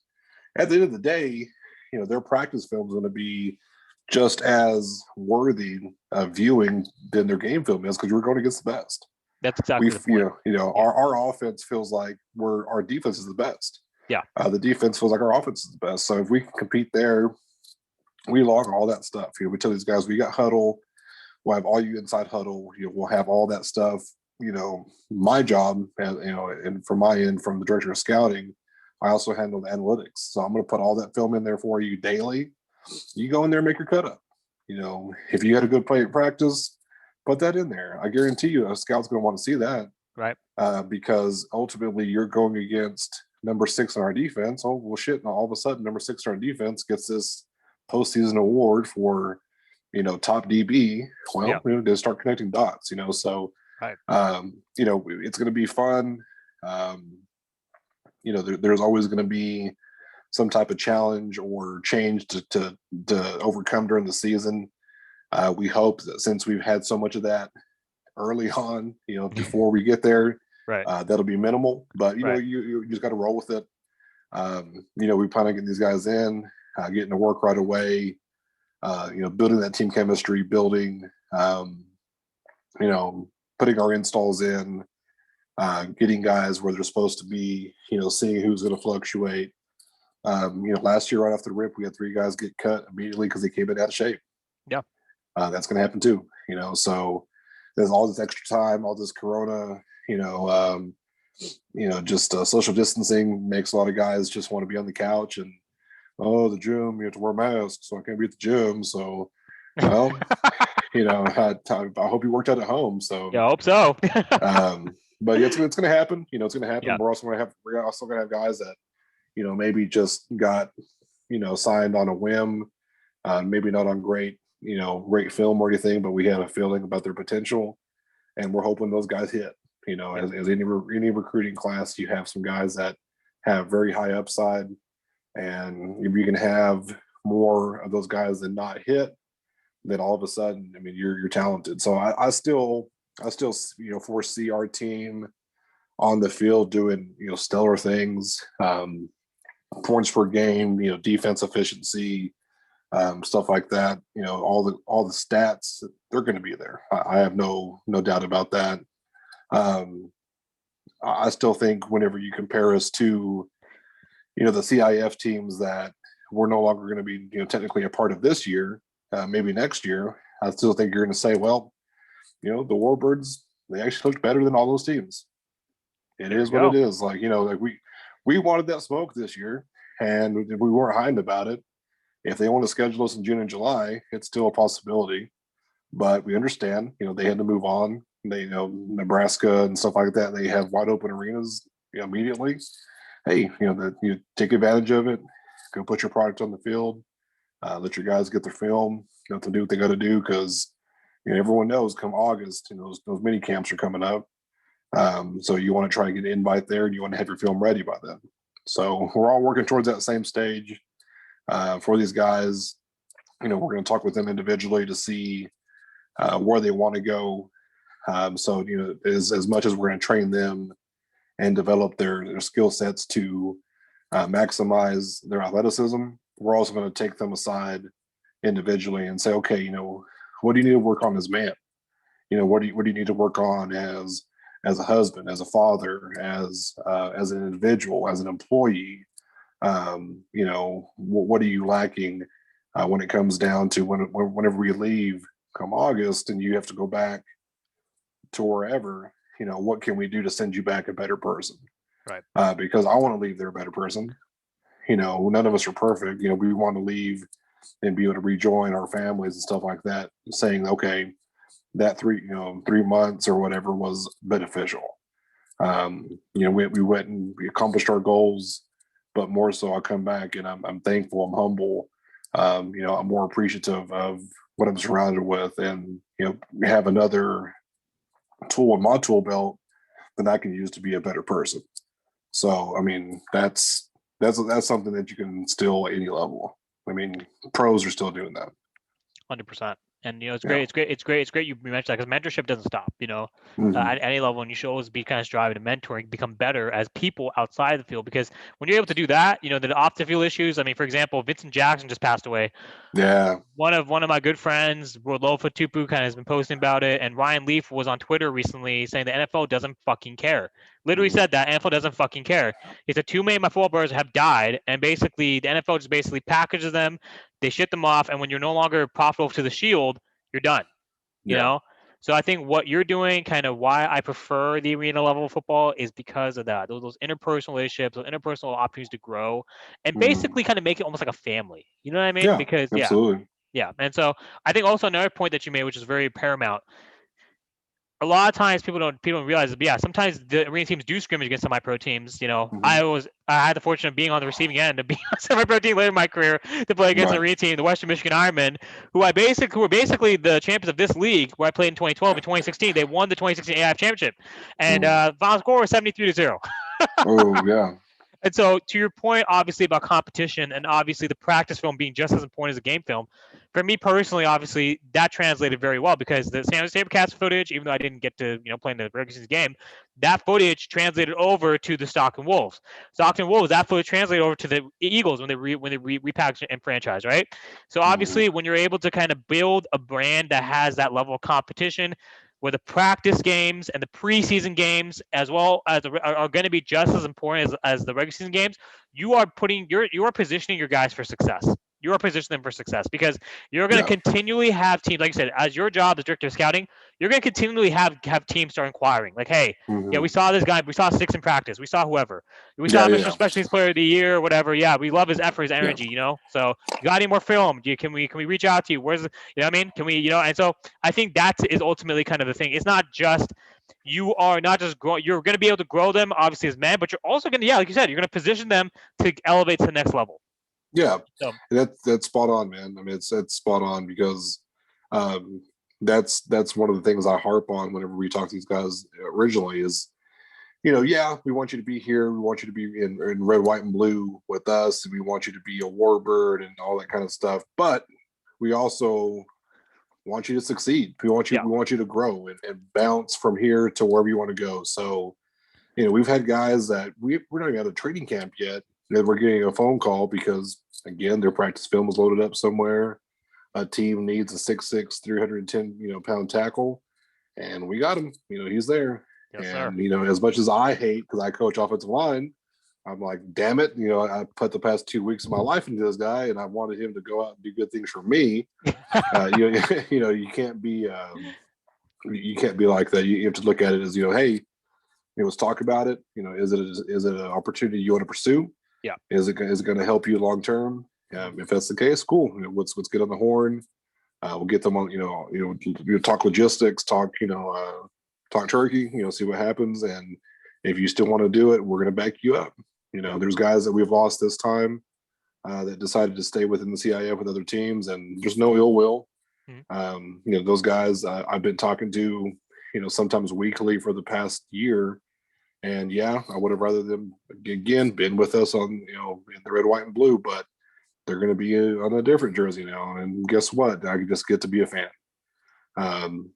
At the end of the day, their practice film is going to be just as worthy of viewing than their game film is, because we're going against the best. That's exactly the point. Our offense feels like our defense is the best. Yeah. The defense feels like our offense is the best. So if we can compete there, we log all that stuff. We tell these guys we got huddle. We'll have all you inside huddle. We'll have all that stuff. My job, and from my end, from the director of scouting, I also handle the analytics. So I'm going to put all that film in there for you daily. You go in there and make your cut up. If you had a good play at practice, put that in there. I guarantee you a scout's going to want to see that. Right. Because ultimately you're going against number 6 on our defense. Oh, well, shit. Now all of a sudden, number 6 on our defense gets this postseason award for, top DB. Well, they start connecting dots, so Right. It's going to be fun. Um, there's always going to be some type of challenge or change to overcome during the season. We hope that since we've had so much of that early on, before we get there, Right. that'll be minimal. But Right. you just got to roll with it. We plan on getting these guys in, getting to work right away. Building that team chemistry, building, putting our installs in, getting guys where they're supposed to be. Seeing who's going to fluctuate. Last year right off the rip, we had 3 guys get cut immediately because they came in out of shape. Yeah. That's going to happen too. So there's all this extra time, all this Corona. Just social distancing makes a lot of guys just want to be on the couch and the gym, you have to wear masks, so I can't be at the gym. So, well, I hope you worked out at home. So, Yeah, I hope so. but it's going to happen. It's going to happen. Yeah. We're also going to have guys that, maybe just got, signed on a whim, maybe not on great film or anything, but we had a feeling about their potential, and we're hoping those guys hit. As any recruiting class, you have some guys that have very high upside, and if you can have more of those guys than not hit, then all of a sudden, you're talented. So I still foresee our team on the field doing stellar things, points per game, defense efficiency, stuff like that. All the stats, they're going to be there. I have no doubt about that. I still think whenever you compare us to, the CIF teams that we're no longer going to be, technically a part of this year, maybe next year, I still think you're going to say, well, the Warbirds, they actually looked better than all those teams. It is what it is. Like we wanted that smoke this year, and we weren't hiding about it. If they want to schedule us in June and July, it's still a possibility. But we understand, they had to move on. They, Nebraska and stuff like that, they have wide open arenas immediately. Hey, you take advantage of it. Go put your product on the field. Let your guys get their film. To do what they got to do, because everyone knows come August, those mini camps are coming up. So you want to try to get an invite there, and you want to have your film ready by then. So we're all working towards that same stage for these guys. We're going to talk with them individually to see where they want to go. So as much as we're going to train them and develop their skill sets to maximize their athleticism, we're also going to take them aside individually and say, okay, what do you need to work on as man? What do you need to work on as a husband, as a father, as an individual, as an employee? What are you lacking when it comes down to whenever we leave come August and you have to go back to wherever, what can we do to send you back a better person? Right. Because I want to leave there a better person. None of us are perfect. We want to leave and be able to rejoin our families and stuff like that, saying, okay, that 3 months or whatever was beneficial. We went and we accomplished our goals, but more so I come back and I'm thankful, I'm humble. I'm more appreciative of what I'm surrounded with, and have another tool in my tool belt that I can use to be a better person. So that's something that you can still at any level. Pros are still doing that. 100%. And it's great. It's great. You mentioned that, because mentorship doesn't stop. At any level, and you should always be kind of striving to mentor and become better as people outside the field. Because when you're able to do that, the off the field issues. For example, Vincent Jackson just passed away. Yeah. One of my good friends, Rodolfo Tupu, kind of has been posting about it, and Ryan Leaf was on Twitter recently saying the NFL doesn't fucking care. Literally said that NFL doesn't fucking care. He said 2 million of my football brothers have died, and basically the NFL just basically packages them, they ship them off, and when you're no longer profitable to the shield, you're done. So I think what you're doing, kind of why I prefer the arena level of football, is because of that. Those interpersonal relationships, those interpersonal opportunities to grow, and basically kind of make it almost like a family. You know what I mean? Yeah, because absolutely. yeah. And so I think also another point that you made, which is very paramount, a lot of times people don't realize, but yeah, sometimes the arena teams do scrimmage against semi-pro teams. Mm-hmm. I had the fortune of being on the receiving end of being on a semi-pro team later in my career to play against an Right. arena team, the Western Michigan Ironmen, who were basically the champions of this league where I played in 2012 and 2016. They won the 2016 AIF championship, and Mm. final score was 73-0. Oh yeah. And so, to your point, obviously about competition and obviously the practice film being just as important as the game film, for me personally, obviously that translated very well because the San Jose Cats footage, even though I didn't get to play in the regular season game, that footage translated over to the Stockton Wolves. Stockton Wolves, that footage translated over to the Eagles when they repackaged and franchise, right? So Mm-hmm. obviously, when you're able to kind of build a brand that has that level of competition, where the practice games and the preseason games as well as are going to be just as important as the regular season games, you are positioning your guys for success. You are positioning them for success because you're going to Yeah. continually have teams, like I said, as your job as director of scouting, you're going to continually have teams start inquiring, like, hey, yeah, Mm-hmm. we saw this guy, we saw Six in practice, we saw whoever, we Yeah. saw Yeah. Mr. Yeah. Specialties Player of the Year, or whatever. Yeah, we love his effort, his Yeah. energy, So you got any more film? Can we reach out to you? Where's you know what I mean? Can we And so I think that is ultimately kind of the thing. It's not just you are not just grow. You're going to be able to grow them, obviously as men, but you're also going to, yeah, like you said, you're going to position them to elevate to the next level. Yeah. So That's spot on, man. I mean, it's spot on because um, that's one of the things I harp on whenever we talk to these guys originally is, yeah, we want you to be here. We want you to be in red, white, and blue with us. And we want you to be a warbird and all that kind of stuff. But we also want you to succeed. yeah, We want you to grow and bounce from here to wherever you want to go. So, we've had guys that we're not even at a training camp yet. And we're getting a phone call because again, their practice film is loaded up somewhere. A team needs a 6'6", 310 pound tackle, and we got him. He's there. yes, sir. And as much as I hate because I coach offensive line, I'm like, damn it, I put the past 2 weeks of my life into this guy, and I wanted him to go out and do good things for me. You can't be like that. You have to look at it as hey, let's talk about it. Is it an opportunity you want to pursue? Yeah, Is it going to help you long term? If that's the case, cool. Let's get on the horn. We'll get them on. Talk logistics, talk turkey. See what happens, and if you still want to do it, we're going to back you up. There's guys that we've lost this time that decided to stay within the CIF with other teams, and there's no ill will. mm-hmm. Those guys I've been talking to, sometimes weekly for the past year. And yeah, I would have rather them again been with us on, in the red, white, and blue, but they're going to be on a different jersey now. And guess what? I just get to be a fan.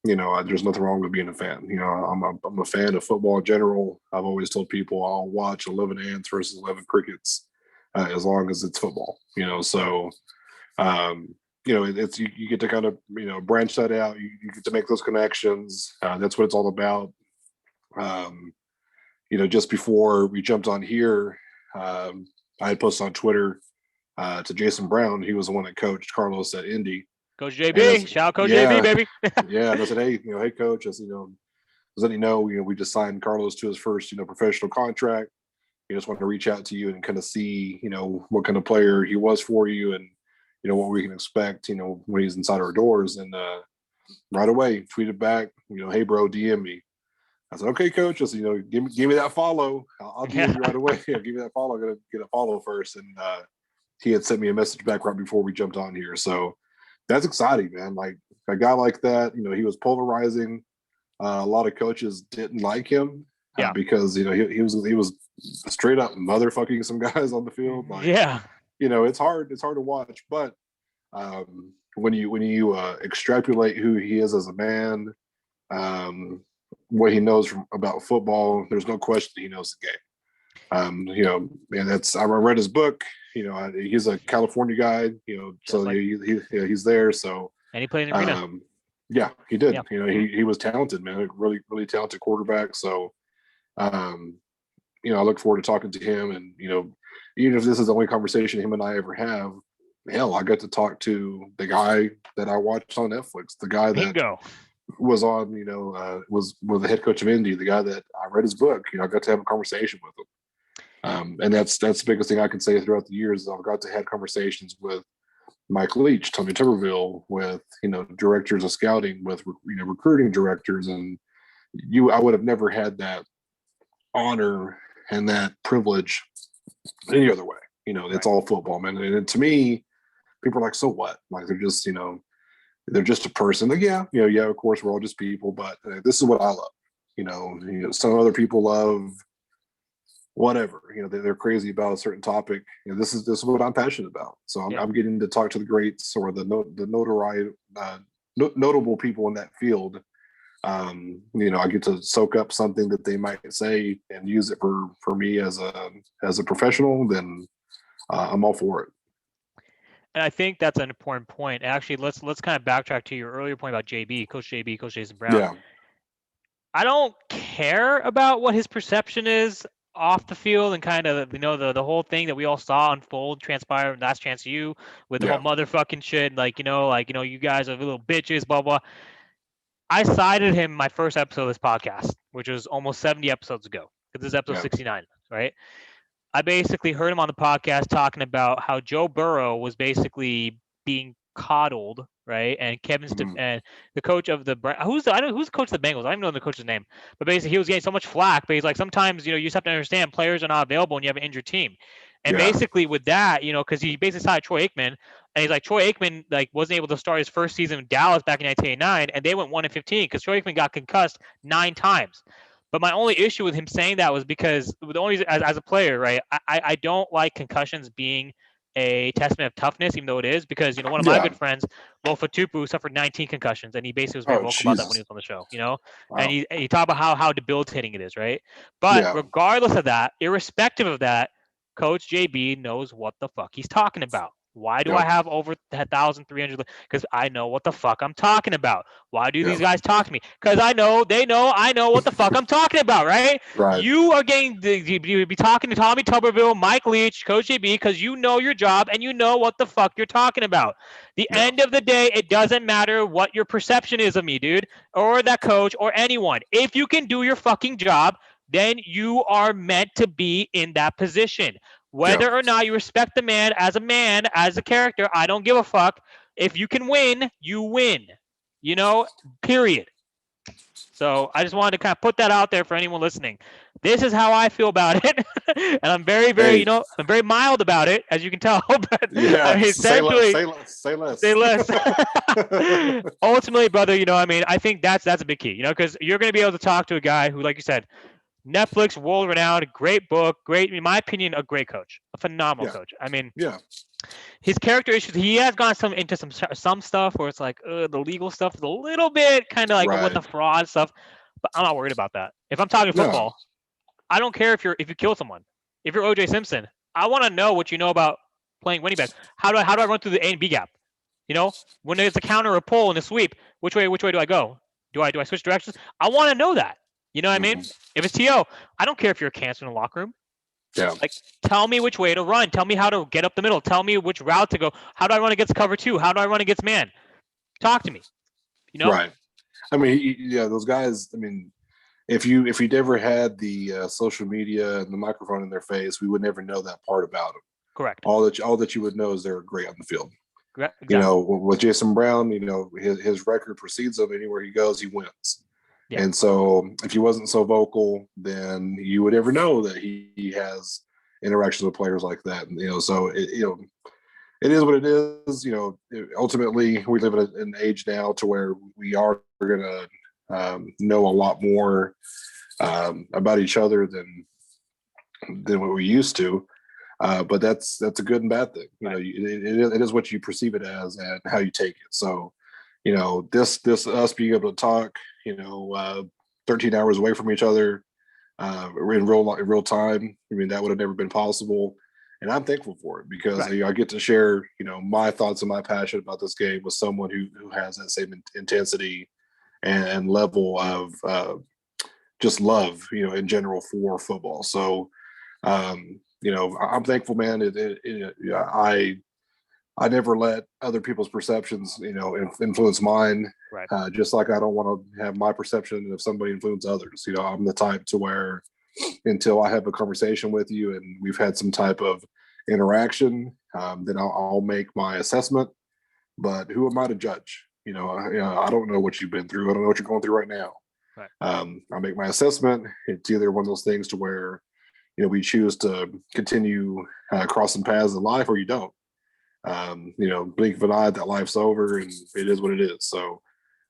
There's nothing wrong with being a fan. I'm a fan of football in general. I've always told people I'll watch 11 ants versus 11 crickets as long as it's football. So it's you get to kind of branch that out. You get to make those connections. That's what it's all about. Just before we jumped on here, I had posted on Twitter to Jason Brown. He was the one that coached Carlos at Indy. Coach JB, shout out Coach JB, baby. Yeah, and I said, hey coach, I said, does any we just signed Carlos to his first professional contract. We just want to reach out to you and kind of see what kind of player he was for you, and what we can expect when he's inside our doors. And right away tweeted back, hey bro, DM me. I said, okay, coach. I said, give me that follow. I'll DM you right away. Give me that follow. I'm gonna get a follow first. And he had sent me a message back right before we jumped on here. So that's exciting, man. Like a guy like that, he was polarizing. A lot of coaches didn't like him because he was straight up motherfucking some guys on the field. Like, yeah, it's hard to watch, but when you extrapolate who he is as a man, what he knows about football, there's no question he knows the game. And I read his book. He's a California guy. So like, he's there. So and he played in the arena. Yeah, he did. Yeah. He was talented, man. A really, really talented quarterback. So, I look forward to talking to him. And even if this is the only conversation him and I ever have, hell, I got to talk to the guy that I watched on Netflix, the guy that was on, was the head coach of Indy, the guy that I read his book. I got to have a conversation with him. And that's the biggest thing I can say throughout the years is I've got to have conversations with Mike Leach, Tony Tuberville, with directors of scouting, with recruiting directors, and I would have never had that honor and that privilege any other way. It's all football, man. And to me, people are like, so what? Like, they're just, they're just a person. Like, yeah, of course, we're all just people, but this is what I love. Some other people love whatever. They're crazy about a certain topic. This is what I'm passionate about. So I'm getting to talk to the greats or the notoriety, notable people in that field. I get to soak up something that they might say and use it for me as a professional. Then I'm all for it. And I think that's an important point. Actually, let's kind of backtrack to your earlier point about Coach Jason Brown. Yeah. I don't care about what his perception is off the field and kind of the whole thing that we all saw unfold, transpire. Last Chance U with the whole motherfucking shit, you guys are little bitches, blah blah. I cited him in my first episode of this podcast, which was almost 70 episodes ago, because this is episode 69, right? I basically heard him on the podcast talking about how Joe Burrow was basically being coddled, right? And and the coach of the who's the coach of the Bengals? I don't even know the coach's name, but basically he was getting so much flack. But he's like, sometimes you just have to understand players are not available and you have an injured team. And basically with that, because he basically signed Troy Aikman, and he's like, Troy Aikman wasn't able to start his first season in Dallas back in 1989, and they went 1-15 because Troy Aikman got concussed 9 times. But my only issue with him saying that was because the only as a player, right? I don't like concussions being a testament of toughness, even though it is, because one of my good friends, Lofa Tupu, suffered 19 concussions, and he basically was very vocal about that when he was on the show. Wow. And he talked about how debilitating it is, right? But regardless of that, irrespective of that, Coach JB knows what the fuck he's talking about. Why do I have over 1,300? Because I know what the fuck I'm talking about. Why do these guys talk to me? Because I know what the fuck I'm talking about, right? Right. You are getting you be talking to Tommy Tuberville, Mike Leach, Coach JB, because you know your job and you know what the fuck you're talking about. The end of the day, it doesn't matter what your perception is of me, dude, or that coach or anyone. If you can do your fucking job, then you are meant to be in that position. Whether or not you respect the man, as a character, I don't give a fuck. If you can win, you win. Period. So I just wanted to kind of put that out there for anyone listening. This is how I feel about it. And I'm very, very, I'm very mild about it, as you can tell. But I mean, essentially, say less. Say less. Ultimately, brother, I think that's a big key, because you're going to be able to talk to a guy who, like you said, Netflix, world-renowned, great book, great, in my opinion, a great coach, a phenomenal coach. I mean, his character issues, he has gone into some stuff where it's like the legal stuff is a little bit kind of like with the fraud stuff, but I'm not worried about that. If I'm talking football, I don't care if you kill someone. If you're OJ Simpson, I want to know what you know about playing winning backs. How do I run through the A and B gap? When there's a counter or a pull and a sweep, which way do I go? Do I switch directions? I want to know that. You know what I mean? If it's TO, I don't care if you're a cancer in the locker room. Yeah. Like, tell me which way to run. Tell me how to get up the middle. Tell me which route to go. How do I run against cover 2? How do I run against man? Talk to me. Right. I mean, those guys. I mean, if you'd ever had the social media and the microphone in their face, we would never know that part about them. Correct. All that you would know is they're great on the field. Exactly. With Jason Brown, his record precedes him. Anywhere he goes, he wins. Yeah. And so if he wasn't so vocal, then you would ever know that he has interactions with players like that. So it is what it is. Ultimately, we live in an age now to where we are going to know a lot more about each other than what we used to. But that's a good and bad thing. It is what you perceive it as and how you take it. So, this us being able to talk, 13 hours away from each other in real time. I mean, that would have never been possible. And I'm thankful for it because I get to share, my thoughts and my passion about this game with someone who has that same intensity and level of just love, in general for football. So, I'm thankful, man. I never let other people's perceptions, influence mine. Right. Just like I don't want to have my perception of somebody influence others. I'm the type to where until I have a conversation with you and we've had some type of interaction, then I'll make my assessment. But who am I to judge? I don't know what you've been through. I don't know what you're going through right now. Right. I make my assessment. It's either one of those things to where, we choose to continue crossing paths in life, or you don't. Blink of an eye, that life's over, and it is what it is. So,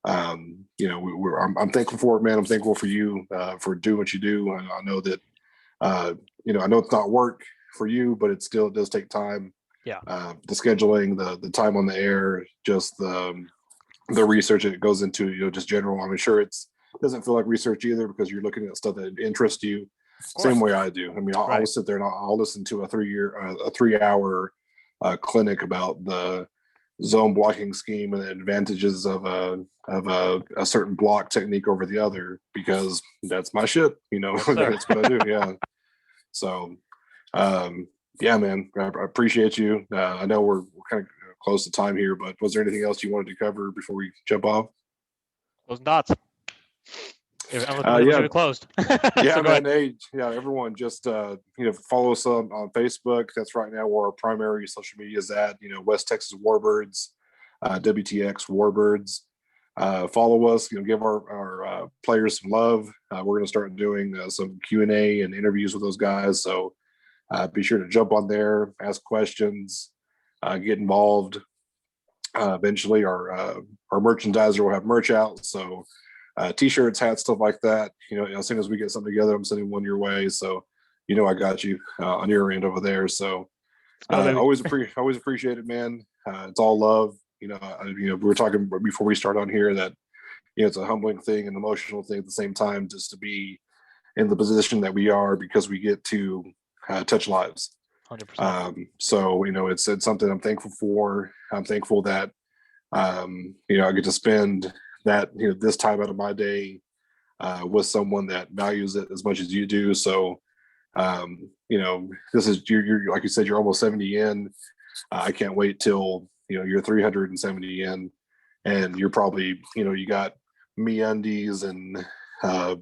I'm thankful for it, man. I'm thankful for you for doing what you do. I know that, I know it's not work for you, but it does take time. Yeah. The scheduling, the time on the air, just the research that goes into, just general. I'm sure it doesn't feel like research either, because you're looking at stuff that interests you. Same way I do. I mean, I'll sit there and I'll listen to a 3-hour clinic about the zone blocking scheme and the advantages of a certain block technique over the other, because that's my shit. Yes, that's what I do. Yeah. So, yeah, man, I appreciate you. I know we're kind of close to time here, but was there anything else you wanted to cover before we jump off? Those dots. Yeah, closed. Yeah, so man. Hey, yeah, everyone, just follow us on Facebook. That's right now where our primary social media is at. West Texas Warbirds, WTX Warbirds. Follow us. Give our players some love. We're going to start doing some Q&A and interviews with those guys. So be sure to jump on there, ask questions, get involved. Eventually, our merchandiser will have merch out. So. T-shirts, hats, stuff like that. As soon as we get something together, I'm sending one your way. So, I got you on your end over there. So, always appreciate it, man. It's all love. We were talking before we start on here that it's a humbling thing and emotional thing at the same time, just to be in the position that we are, because we get to touch lives. 100%. So it's something I'm thankful for. I'm thankful that I get to spend that this time out of my day with someone that values it as much as you do. So this is you're like you said, you're almost 70 in. I can't wait till you're 370 in, and you're probably you got MeUndies and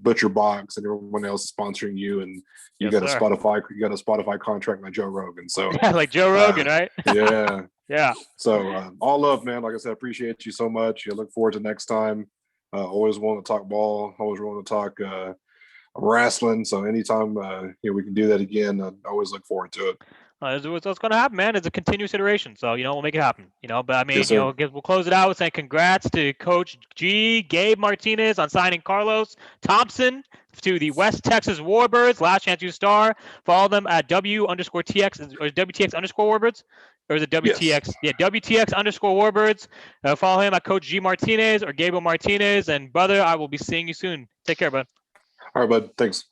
Butcher Box and everyone else sponsoring you, and you got a Spotify contract like Joe Rogan. So yeah, like Joe Rogan, right? Yeah. Yeah. So all love, man. Like I said, I appreciate you so much. I look forward to next time. Always want to talk ball. Always want to talk wrestling. So anytime we can do that again, I always look forward to it. That's what's going to happen, man. It's a continuous iteration. So, we'll make it happen. But I mean, Yes, we'll close it out with saying congrats to Coach Gabe Martinez on signing Carlos Thompson to the West Texas Warbirds. Last chance you star. Follow them at W_TX or WTX_Warbirds. Or is it WTX? Yes. Yeah, WTX_Warbirds. Follow him at Coach G Martinez or Gabe Martinez. And brother, I will be seeing you soon. Take care, bud. All right, bud. Thanks.